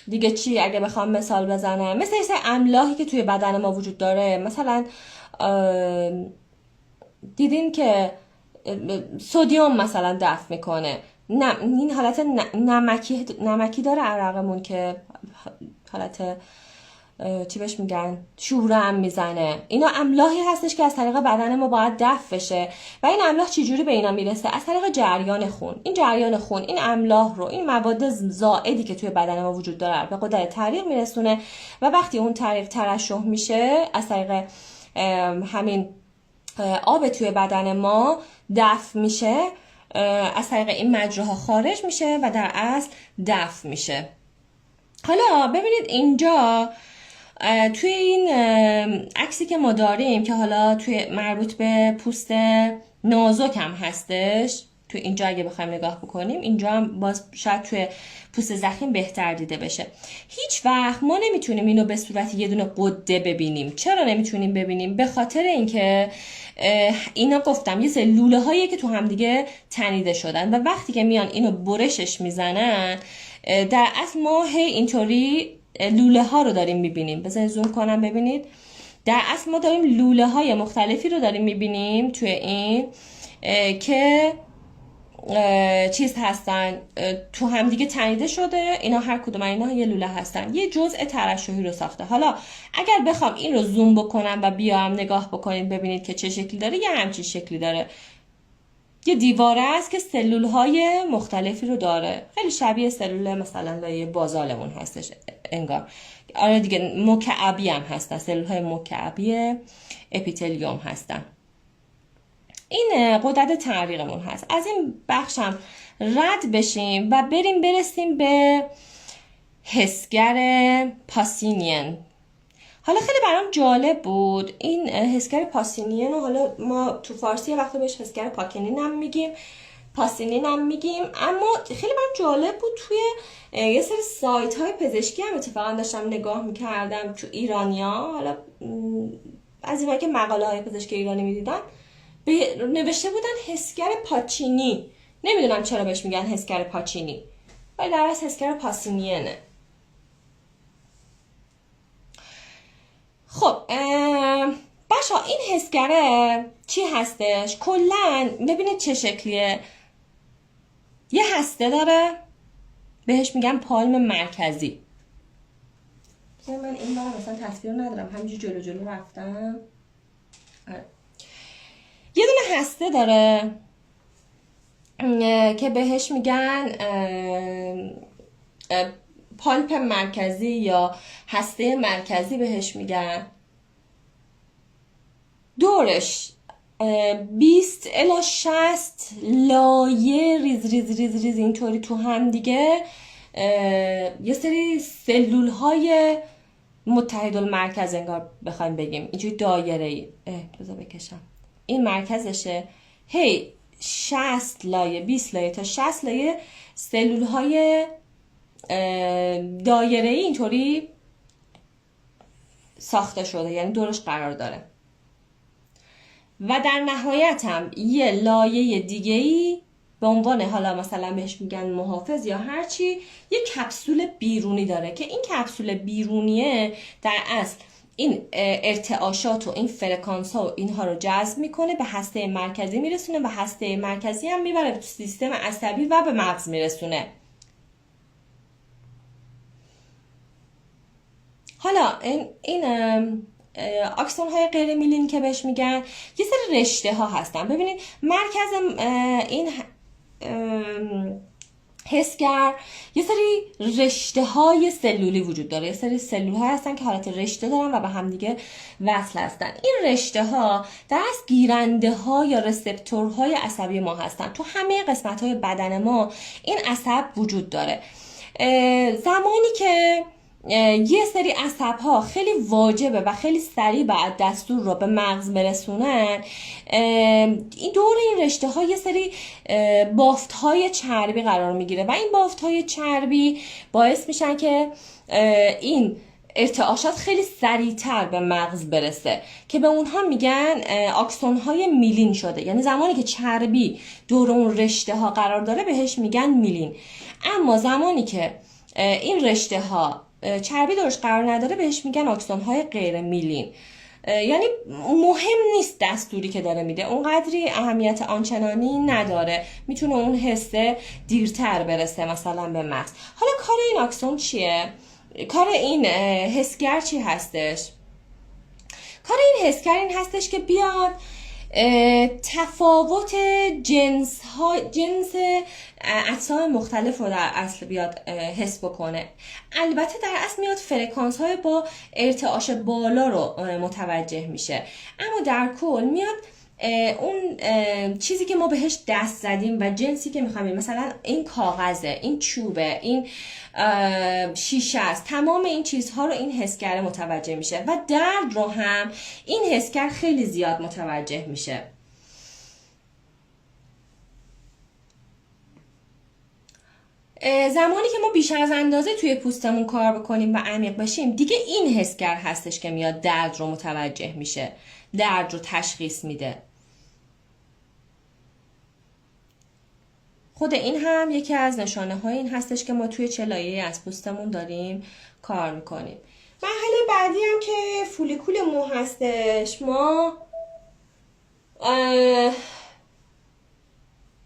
Speaker 1: دیگه چی اگه بخوام مثال بزنم، مثل املاحی که توی بدن ما وجود داره، مثلا دیدین که سدیم مثلا دفع میکنه، این حالت نمکی داره عرقمون که حالت چی بهش میگن، شوره هم میزنه. اینا املاحی هستش که از طریق بدن ما باید دفع بشه و این املاح چجوری به اینا میرسه؟ از طریق جریان خون. این جریان خون این املاح رو، این مواد زائدی که توی بدن ما وجود داره به غدد تعریق میرسونه و وقتی اون تعریق ترشح میشه از طریق همین آب توی بدن ما دفع میشه، از طریق این مجراها خارج میشه و در اصل دفع میشه. حالا ببینید اینجا توی این عکسی که ما داریم که حالا توی مربوط به پوست نازک هم هستش، تو اینجا اگه بخوایم نگاه بکنیم، اینجا هم باز شاید توی پوست ضخیم بهتر دیده بشه. هیچ وقت ما نمیتونیم اینو به صورت یه دونه قده ببینیم. چرا نمیتونیم ببینیم؟ به خاطر اینکه اینا گفتم یه سری لوله هایی که تو هم دیگه تنیده شدن و وقتی که میان اینو برشش میزنن، در اصل ما اینطوری لوله ها رو داریم میبینیم. بذارید زوم کنم ببینید. در اصل ما داریم لوله های مختلفی رو داریم میبینیم توی این که چیز هستن، تو هم دیگه تنیده شده. اینا هر کدوم اینا یه لوله هستن، یه جزء ترشحی رو ساخته. حالا اگر بخوام این رو زوم بکنم و بیام نگاه بکنید ببینید که چه شکلی داره. یه همچین شکلی داره، یه دیواره است که سلول های مختلفی رو داره، خیلی شبیه سلول مثلا لایه بازالمون هستش انگار. آره دیگه، مکعبی هم هستن، سلول های مکعبی اپیتلیوم هستن. این غدد تعریقمون هست. از این بخشم رد بشیم و برسیم به حسگر پاسینین. حالا خیلی برام جالب بود این حسگر پاسینین رو. حالا ما تو فارسی وقتی بهش حسگر پاکنین هم میگیم، پاسینین هم میگیم، اما خیلی برام جالب بود. توی یه سری سایت های پزشکی هم اتفاقا داشتم نگاه میکردم تو ایرانیا، حالا از اینایی که مقاله های پزشکی ایرانی میدیدن، نوشته بودن حسگر پاچینی. نمیدونم چرا بهش میگن حسگر پاچینی، ولی در اصل حسگر پاسینینه. خب بچه‌ها، این حسگره چی هستش؟ کلاً ببینید چه شکلیه. یه هسته داره، بهش میگن پالم مرکزی. من این بار مثلا تصویر ندارم، همینجور جلو رفتم. یه دونه هسته داره که بهش میگن پالپ مرکزی یا هسته مرکزی بهش میگن. دورش 20 الی 60 لایه ریز ریز ریز ریز اینطوری تو هم دیگه یه سری سلول های متحدالمرکز انگار بخوایم بگیم، اینجوری دایره‌ای. بذار بکشم. این مرکزشه. 60 لایه، 20 لایه تا 60 لایه سلول های دایره‌ای اینطوری ساخته شده، یعنی دورش قرار داره. و در نهایت هم یه لایه دیگه‌ای به عنوان، حالا مثلا بهش میگن محافظ یا هرچی، یه کپسول بیرونی داره که این کپسول بیرونیه در اصل این ارتعاشات و این فرکانس ها و اینها رو جذب میکنه، به هسته مرکزی میرسونه، به هسته مرکزی هم میبره تو سیستم عصبی و به مغز میرسونه. حالا این آکسون های غیر میلین که بهش میگن، یه سری رشته ها هستن. ببینید مرکز این حسگر یه سری رشته های سلولی وجود داره. یه سری سلول ها هستن که حالت رشته دارن و به هم دیگه وصل هستن. این رشته ها در اصل گیرنده ها یا رسپتورهای عصبی ما هستن. تو همه قسمت های بدن ما این عصب وجود داره. زمانی که یه سری عصب ها خیلی واجبه و خیلی سریع بعد دستور رو به مغز برسونن، این دور این رشته ها یه سری بافت های چربی قرار میگیره و این بافت های چربی باعث میشن که این ارتعاشات خیلی سریعتر به مغز برسه که به اونها میگن آکسون های میلین شده. یعنی زمانی که چربی دور اون رشته ها قرار داره بهش میگن میلین، اما زمانی که این رشته ها چربی دورش قرار نداره بهش میگن آکسون های غیر میلین. یعنی مهم نیست دستوری که داره میده، اونقدری اهمیت آنچنانی نداره، میتونه اون حسه دیرتر برسه مثلا به مغز. حالا کار این آکسون چیه؟ کار این حسگر چی هستش؟ کار این حسگر این هستش که بیاد تفاوت جنس اجسام مختلف رو در اصل بیاد حس بکنه. البته در اصل میاد فرکانس های با ارتعاش بالا رو متوجه میشه، اما در کل میاد اون چیزی که ما بهش دست زدیم و جنسی که میخوایم، مثلا این کاغذه، این چوبه، این شیشه است، تمام این چیزها رو این حسگر متوجه میشه و درد رو هم این حسگر خیلی زیاد متوجه میشه. زمانی که ما بیش از اندازه توی پوستمون کار بکنیم و عمیق بشیم، دیگه این حسگر هستش که میاد درد رو متوجه میشه، درد رو تشخیص میده. خود این هم یکی از نشانه های این هستش که ما توی چه لایه‌ای از پوستمون داریم کار میکنیم. مرحله بعدی هم که فولیکول مو هستش. ما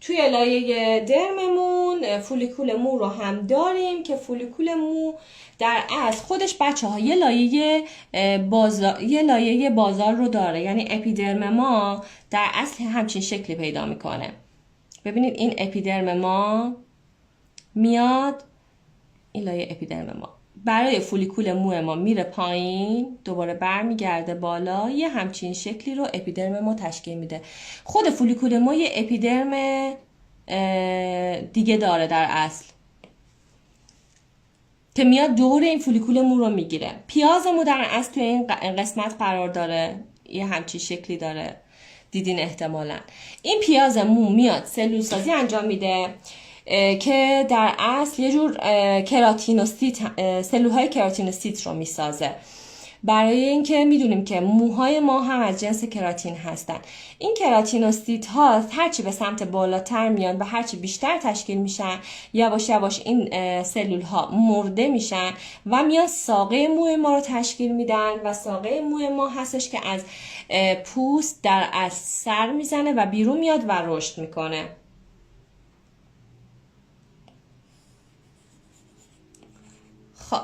Speaker 1: توی لایه درممون فولیکول مو رو هم داریم که فولیکول مو در اصل خودش بچه ها یه لایه بازار رو داره، یعنی اپیدرم ما در اصل همچین شکلی پیدا میکنه. ببینید این اپیدرم ما میاد، این لایه اپیدرم ما برای فولیکول مو ما میره پایین، دوباره برمیگرده بالا، یه همچین شکلی رو اپیدرم ما تشکیل میده. خود فولیکول ما یه اپیدرم دیگه داره در اصل که میاد دور این فولیکول مو رو میگیره. پیاز مو در اصل توی این قسمت قرار داره، یه همچین شکلی داره، دیدین احتمالاً. این پیاز مو میاد سلول سازی انجام میده که در اصل یه جور کراتینوسیت، سلول‌های کراتینوسیت رو میسازه، برای اینکه میدونیم که موهای ما هم از جنس کراتین هستن. این کراتینوسیت ها هرچی به سمت بالاتر میان و هرچی بیشتر تشکیل میشن، یواش یواش این سلول ها مرده میشن و میان ساقه موی ما رو تشکیل میدن و ساقه موی ما هستش که از پوست در از سر میزنه و بیرون میاد و رشد میکنه. خب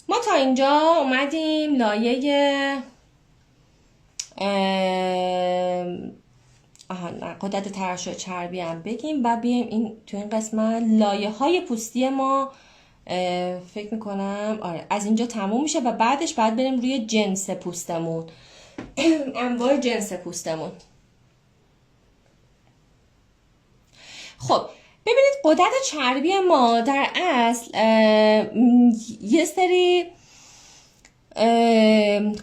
Speaker 1: ما تا اینجا اومدیم لایه غدد ترشح چربی هم بگیم و بیایم این تو این قسمت لایه های پوستی ما فکر میکنم آره از اینجا تموم میشه و بعدش باید بریم روی جنس پوستمون انواع جنس پوستمون. خب ببینید غدد چربی ما در اصل یه سری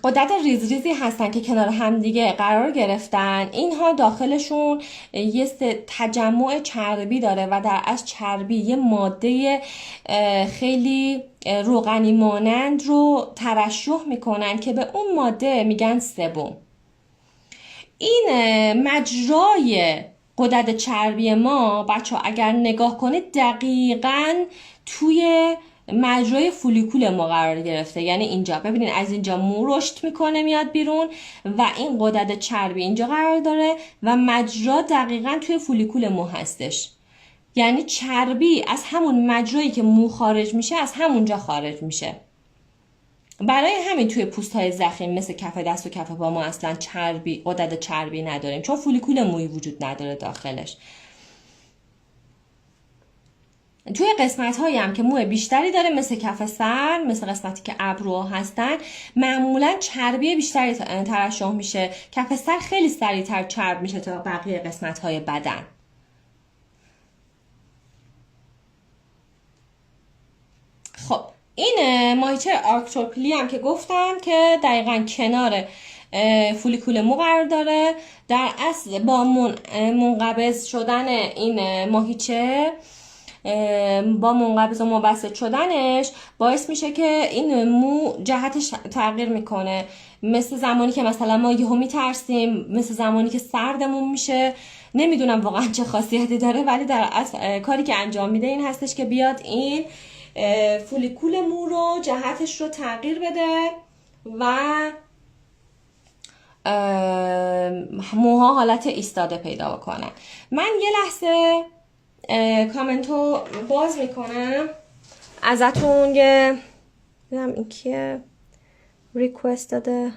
Speaker 1: غدد ریز ریزی هستن که کنار همدیگه قرار گرفتن. اینها داخلشون یه تجمع چربی داره و در اصل چربی یه ماده خیلی روغنی مانند رو ترشح میکنن که به اون ماده میگن سبوم. این مجرای غدد چربی ما بچه ها اگر نگاه کنید دقیقاً توی مجرای فولیکول ما قرار گرفته، یعنی اینجا ببینید از اینجا مو رشد میکنه میاد بیرون و این غدد چربی اینجا قرار داره و مجرا دقیقاً توی فولیکول مو هستش، یعنی چربی از همون مجرایی که مو خارج میشه از همونجا خارج میشه. برای همین توی پوست های ضخیم مثل کف دست و کف پا ما اصلا چربی، غدد چربی نداریم، چون فولیکول مویی وجود نداره داخلش. توی قسمت هایی هم که موی بیشتری داره مثل کف سر، مثل قسمتی که ابرو هستن، معمولا چربی بیشتری ترشح میشه. کف سر خیلی سریعتر چرب میشه تا بقیه قسمت های بدن. خب این ماهیچه آرکتروپیلی هم که گفتم که دقیقاً کنار فولیکول مو قرار داره. در اصل با منقبض شدن این ماهیچه، با منقبض و مبسط شدنش باعث میشه که این مو جهتش تغییر میکنه، مثل زمانی که مثلا ما یهو میترسیم، مثل زمانی که سردمون میشه. نمیدونم واقعا چه خاصیتی داره، ولی در اصل کاری که انجام میده این هستش که بیاد این فولیکول مو رو جهتش رو تغییر بده و موها حالت ایستاده پیدا بکنن. من یه لحظه کامنتو باز میکنم ازتون، یه ببینم این کیه ریکوست داده.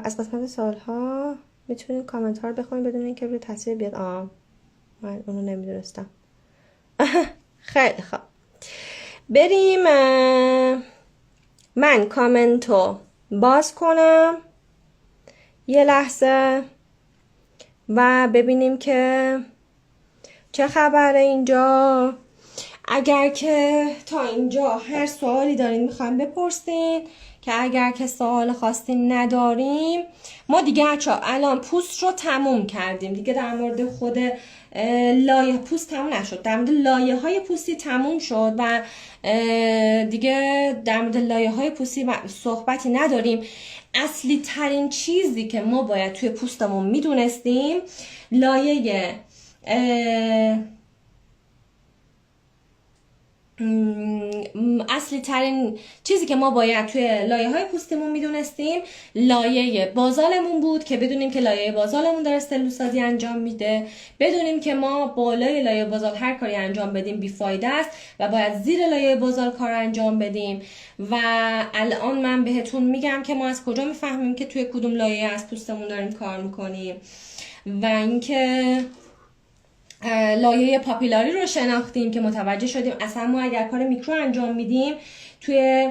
Speaker 1: از قسمت سالها میتونید کامنت ها رو بخونید بدون اینکه روی تصویر بیاد. من اونو نمیدونستم. خیلی خوب، بریم من کامنتو باز کنم یه لحظه و ببینیم که چه خبره اینجا. اگر که تا اینجا هر سوالی دارین میخوایم بپرسین، که اگر که سوال خاصی نداریم ما دیگه الان پوست رو تموم کردیم دیگه. در مورد خود لایه پوست تموم نشد، در مورد لایه های پوستی تموم شد و دیگه در مورد لایه های پوستی صحبتی نداریم. اصلی ترین چیزی که ما باید توی پوستمون میدونستیم لایه اصلی ترین چیزی که ما باید توی لایه های پوستمون میدونستیم لایه بازالمون بود، که بدونیم که لایه بازالمون داره سلولوسازی انجام میده، بدونیم که ما بالای لایه بازال هر کاری انجام بدیم بیفایده است و باید زیر لایه بازال کار انجام بدیم. و الان من بهتون میگم که ما از کجا میفهمیم که توی کدوم لایه از پوستمون داریم کار میکنیم. و اینکه لایه پاپیلاری رو شناختیم که متوجه شدیم اصلا ما اگر کار میکرو انجام میدیم توی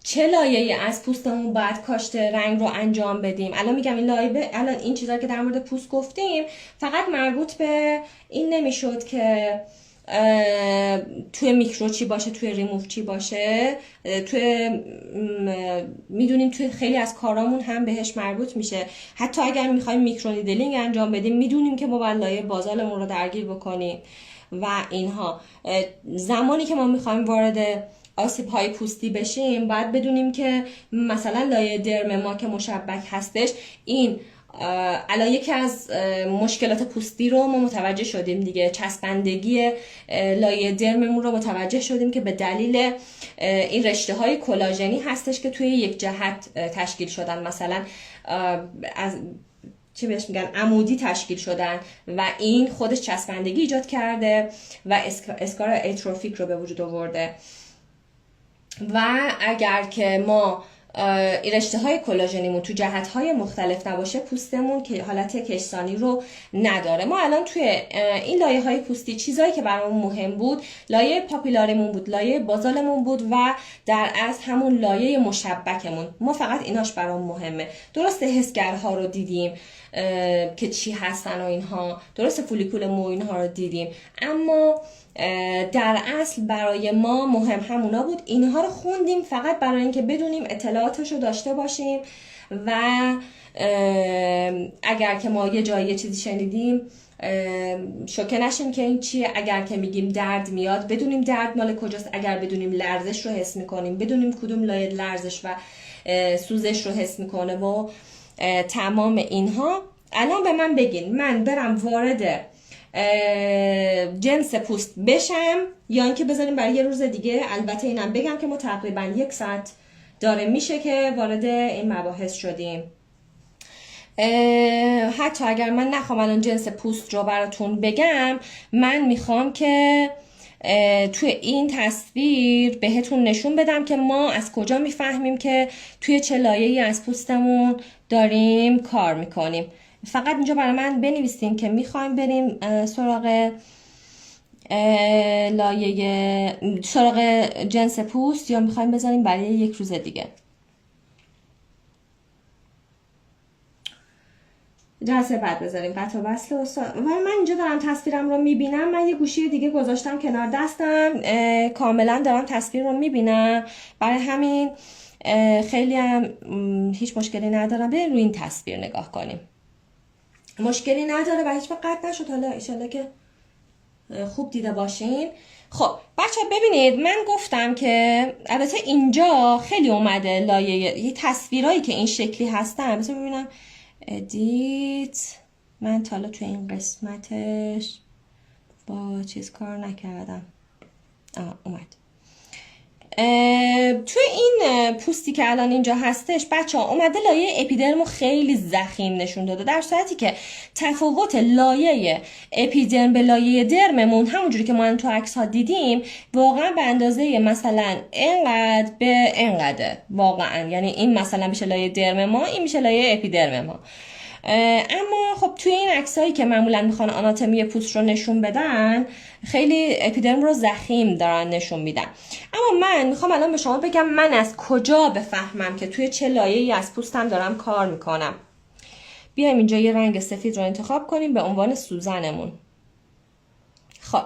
Speaker 1: چه لایه‌ای از پوستمون باید کاشت رنگ رو انجام بدیم. الان میگم این الان این چیزا که در مورد پوست گفتیم فقط مربوط به این نمیشد که توی میکرو چی باشه، توی ریموو چی باشه، توی میدونیم توی خیلی از کارامون هم بهش مربوط میشه. حتی اگر میخوایم میکرو نیدلینگ انجام بدیم میدونیم که ما باید لایه بازالمون رو درگیر بکنیم و اینها. زمانی که ما میخوایم وارد آسیب های پوستی بشیم باید بدونیم که مثلا لایه درم ما که مشبک هستش، این الان یکی از مشکلات پوستی رو ما متوجه شدیم دیگه، چسبندگی لایه درممون رو متوجه شدیم که به دلیل این رشته های کلاژنی هستش که توی یک جهت تشکیل شدن، مثلا از چی بهش میگن عمودی تشکیل شدن و این خودش چسبندگی ایجاد کرده و اسکار اتروفیک رو به وجود آورده. و اگر که ما این رشته های کلاژنیمون تو جهت های مختلف نباشه پوستمون که حالت کشسانی رو نداره. ما الان توی این لایه های پوستی چیزایی که برامون مهم بود لایه پاپیلاریمون بود، لایه بازالمون بود و در اصل همون لایه مشبکمون. ما فقط ایناش برامون مهمه. درسته حسگرها رو دیدیم که چی هستن و اینها، درسته فولیکول مو اینها رو دیدیم، اما در اصل برای ما مهم همونا بود. اینها رو خوندیم فقط برای اینکه بدونیم اطلاعاتش رو داشته باشیم و اگر که ما یه جایی چیزی شنیدیم شوکه نشیم که این چیه. اگر که میگیم درد میاد بدونیم درد مال کجاست، اگر بدونیم لرزش رو حس میکنیم بدونیم کدوم لایه لرزش و سوزش رو حس میکنه و تمام اینها. الان به من بگین من برم وارد جنس پوست بشم یا اینکه بذاریم برای یه روز دیگه؟ البته اینم بگم که ما تقریبا 1 ساعت داره میشه که وارد این مباحث شدیم. حتی اگر من نخوام الان جنس پوست رو براتون بگم، من میخوام که توی این تصویر بهتون نشون بدم که ما از کجا میفهمیم که توی چه لایه‌ای از پوستمون داریم کار میکنیم. فقط اینجا برای من بنویسیم که میخوایم بریم سراغ جنس پوست یا میخوایم بذاریم برای 1 روز دیگه. جلسه بعد بذاریم قطع و وصل و من اینجا دارم تصویرم رو میبینم. من یه گوشی دیگه گذاشتم کنار دستم، کاملا دارم تصویر رو میبینم، برای همین خیلی هم هیچ مشکلی ندارم. بریم روی این تصویر نگاه کنیم. مشکلی نداره و هیچ وقت قطع نشد. حالا انشالله که خوب دیده باشین. خب بچه ببینید، من گفتم که البته اینجا خیلی اومده لایه تصویرایی که این شکلی هستن. بذار ببینم ادیت، من تا حالا توی این قسمتش با چیز کار نکردم. اومد توی این پوستی که الان اینجا هستش بچه ها اومده لایه اپیدرمو خیلی ضخیم نشون داده، در صورتی که تفاوت لایه اپیدرم به لایه درممون همونجوری که ما تو عکس ها دیدیم واقعا به اندازه مثلا اینقدر به اینقدر واقعا، یعنی این مثلا میشه لایه درم ما، این میشه لایه اپیدرم ما. اما خب توی این عکسایی که معمولا میخوان آناتومی پوست رو نشون بدن خیلی اپیدرم رو ضخیم دارن نشون میدن. اما من میخوام الان به شما بگم من از کجا بفهمم که توی چه لایه‌ای از پوستم دارم کار میکنم. بیایم اینجا یه رنگ سفید رو انتخاب کنیم به عنوان سوزنمون. خب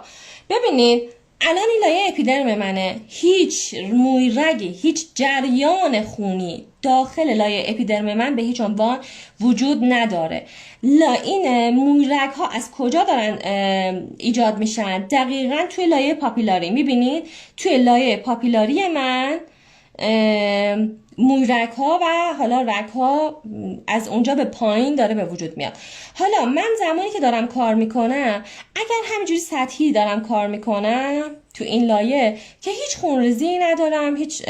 Speaker 1: ببینید الان این لایه اپیدرم منه، هیچ موی رگی، هیچ جریان خونی داخل لایه اپیدرم من به هیچ عنوان وجود نداره. این موی رگ ها از کجا دارن ایجاد میشن؟ دقیقاً توی لایه پاپیلاری. میبینید توی لایه پاپیلاری من موی رگ ها و حالا رگ ها از اونجا به پایین داره به وجود میاد. حالا من زمانی که دارم کار میکنم اگر همینجوری سطحی دارم کار میکنم تو این لایه که هیچ خونریزی ندارم، هیچ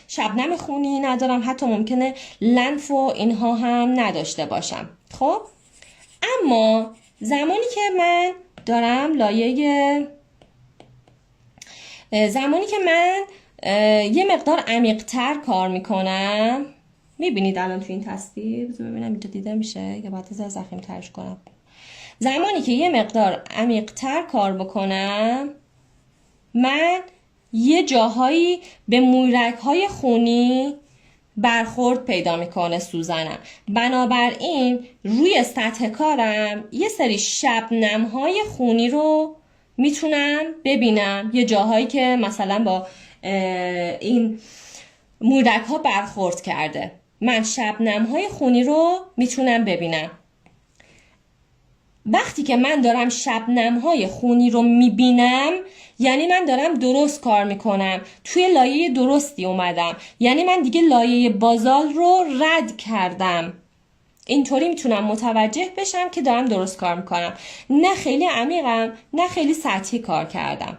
Speaker 1: شبنم خونی ندارم، حتی ممکنه لنف و اینها هم نداشته باشم. خب اما زمانی که من دارم زمانی که من یه مقدار عمیق‌تر کار میکنم، میبینید الان تو این تصویر، بذار ببینم اینجا دیده میشه یا باید ضخیم‌ترش کنم. زمانی که یه مقدار عمیق‌تر کار بکنم من یه جاهایی به مویرگ‌های خونی برخورد پیدا میکنه سوزنم. بنابراین روی سطح کارم یه سری شبنم‌های خونی رو میتونم ببینم، یه جاهایی که مثلا با این مویرگ ها برخورد کرده من شبنم های خونی رو میتونم ببینم. وقتی که من دارم شبنم های خونی رو میبینم یعنی من دارم درست کار میکنم، توی لایه درستی اومدم، یعنی من دیگه لایه بازال رو رد کردم. اینطوری میتونم متوجه بشم که دارم درست کار میکنم، نه خیلی عمیقم نه خیلی سطحی کار کردم.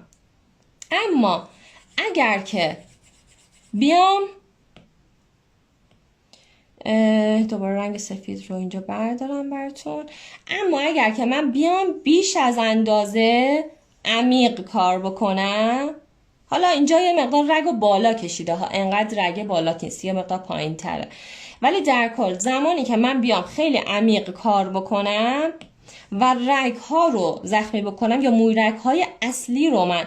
Speaker 1: اما اگر که بیام دوباره رنگ سفید رو اینجا بردارم براتون، اما اگر که من بیام بیش از اندازه عمیق کار بکنم، حالا اینجا یه مقدار رگ و بالا کشیده ها، انقدر رگ بالا نیست، یه مقدار پایین تره، ولی در کل زمانی که من بیام خیلی عمیق کار بکنم و رگ ها رو زخمی بکنم یا موی رگ های اصلی رو من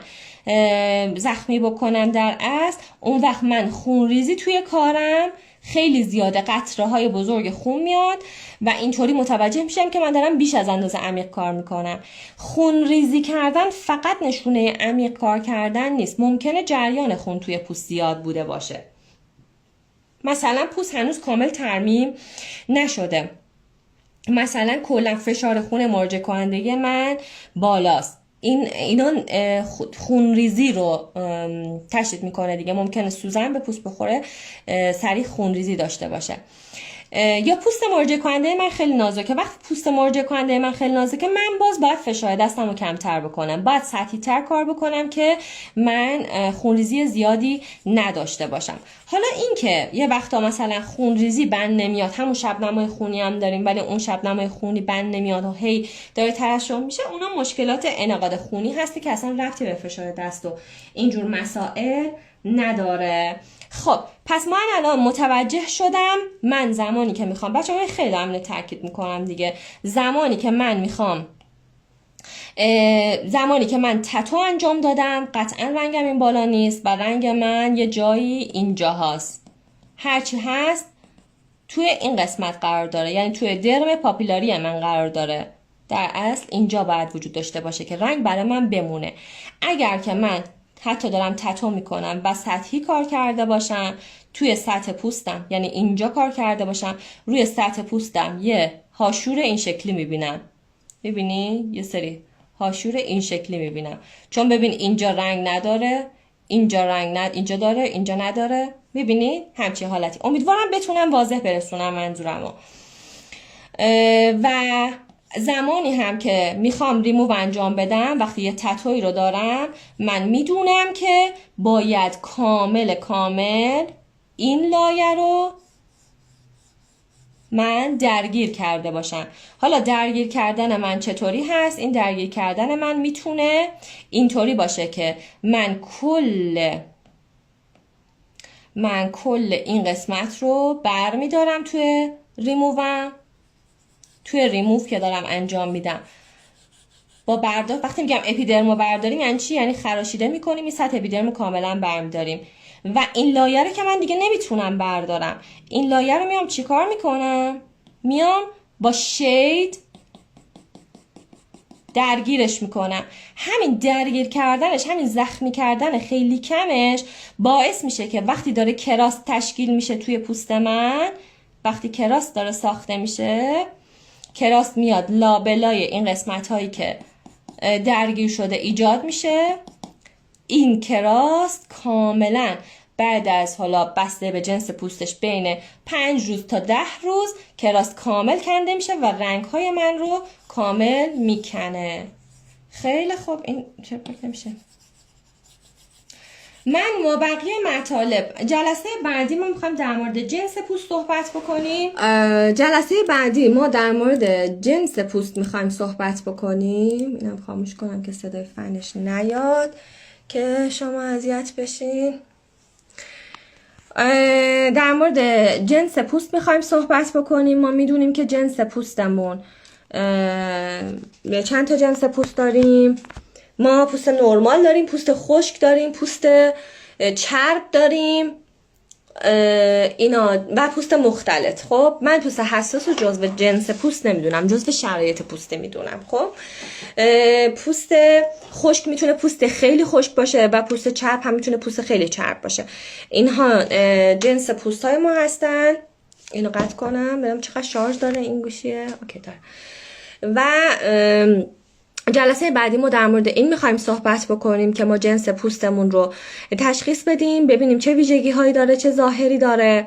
Speaker 1: زخمی بکنم در اصل، اون وقت من خونریزی توی کارم خیلی زیاده، قطره های بزرگ خون میاد و اینطوری متوجه میشم که من دارم بیش از اندازه عمیق کار میکنم. خونریزی کردن فقط نشونه عمیق کار کردن نیست، ممکنه جریان خون توی پوست زیاد بوده باشه، مثلا پوست هنوز کامل ترمیم نشده، مثلا کلا فشار خون مراجعه کننده من بالاست، اینا خونریزی رو تشدید میکنه دیگه، ممکنه سوزن به پوست بخوره، سریع خونریزی داشته باشه. یا پوست مراجعه کننده من خیلی نازکه، وقتی پوست مراجعه کننده من خیلی نازکه من باز باید فشار دستم رو کمتر بکنم، باید سطحی تر کار بکنم که من خونریزی زیادی نداشته باشم. حالا این که یه وقتا مثلا خونریزی بند نمیاد، همون شبنم‌های خونی هم داریم ولی اون شبنم‌های خونی بند نمیاد و هی داره ترشح میشه، اونا مشکلات انعقاد خونی هستی که اصلا ربطی به فشار دست و اینجور مسائل نداره. خب پس من الان متوجه شدم من زمانی که میخوام، بچه‌ها خیلی امن تاکید میکنم دیگه، زمانی که من تتو انجام دادم قطعا رنگم این بالا نیست و رنگ من یه جایی اینجا هست، هرچی هست توی این قسمت قرار داره، یعنی توی درم پاپیلاری من قرار داره، در اصل اینجا باید وجود داشته باشه که رنگ برای من بمونه. اگر که من حتی دارم تتو میکنم و سطحی کار کرده باشم توی سطح پوستم، یعنی اینجا کار کرده باشم، روی سطح پوستم یه هاشور این شکلی میبینم، میبینی؟ یه سری هاشور این شکلی میبینم، چون ببین اینجا رنگ نداره، اینجا اینجا داره، اینجا نداره، میبینی؟ همچین حالتی. امیدوارم بتونم واضح برسونم منظورمو. و زمانی هم که میخوام ریموو انجام بدم، وقتی یه تتویی رو دارم من میدونم که باید کامل این لایه رو من درگیر کرده باشم. حالا درگیر کردن من چطوری هست؟ این درگیر کردن من میتونه اینطوری باشه که من کل این قسمت رو برمیدارم توی ریمووم توی ریموف که دارم انجام میدم با بردار، وقتی میگم اپیدرمو برداریم یعنی چی؟ یعنی خراشیده میکنیم، این سطح اپیدرمو کاملا برمیداریم و این لایه رو که من دیگه نمیتونم بردارم، این لایه رو میام چیکار میکنم؟ میام با شید درگیرش میکنم. همین درگیر کردنش، همین زخمی کردن خیلی کمش باعث میشه که وقتی داره کراست تشکیل میشه توی پوست من، وقتی کراست داره ساخته میشه، کراست میاد لابلای این قسمت هایی که درگیر شده ایجاد میشه. این کراست کاملا بعد از حالا بسته به جنس پوستش بین 5 روز تا 10 روز کراست کامل کنده میشه و رنگ های من رو کامل میکنه. خیلی خوب. این چرا پاک نمیشه؟ من ما بقیه مطالب جلسه بعدی ما میخوایم در مورد جنس پوست صحبت بکنیم. جلسه بعدی ما در مورد جنس پوست میخوایم صحبت بکنیم. اینم خاموش کنم که صدای فنش نیاد که شما اذیت بشین. در مورد جنس پوست میخوایم صحبت بکنیم. ما میدونیم که جنس پوستمون چند تا جنس پوست داریم. ما پوست نرمال داریم، پوست خشک داریم، پوست چرب داریم، اینا و پوست مختلط. خب من پوست حساس رو جزو جنس پوست نمیدونم، جزو شرایط پوست میدونم. خب پوست خشک میتونه پوست خیلی خشک باشه و پوست چرب هم میتونه پوست خیلی چرب باشه. اینها جنس پوست های ما هستن. اینو قطع کنم ببینم چقدر شارژ داره این گوشیه. اوکی داره. و جلسه بعدی ما در مورد این میخوایم صحبت بکنیم که ما جنس پوستمون رو تشخیص بدیم، ببینیم چه ویژگی هایی داره، چه ظاهری داره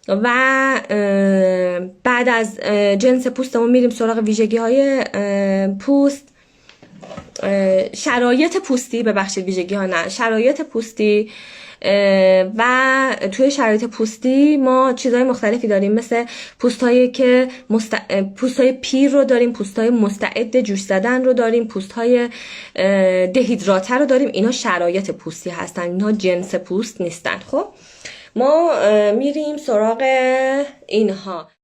Speaker 1: و بعد از جنس پوستمون میریم سراغ ویژگی های پوست، شرایط پوستی، ببخشید ویژگی ها نه، شرایط پوستی. و توی شرایط پوستی ما چیزهای مختلفی داریم، مثل پوست‌هایی که پوست‌های پیر رو داریم، پوست‌های مستعد جوش زدن رو داریم، پوست‌های دهیدراته رو داریم. اینا شرایط پوستی هستن، اینا جنس پوست نیستن. خب ما میریم سراغ اینها.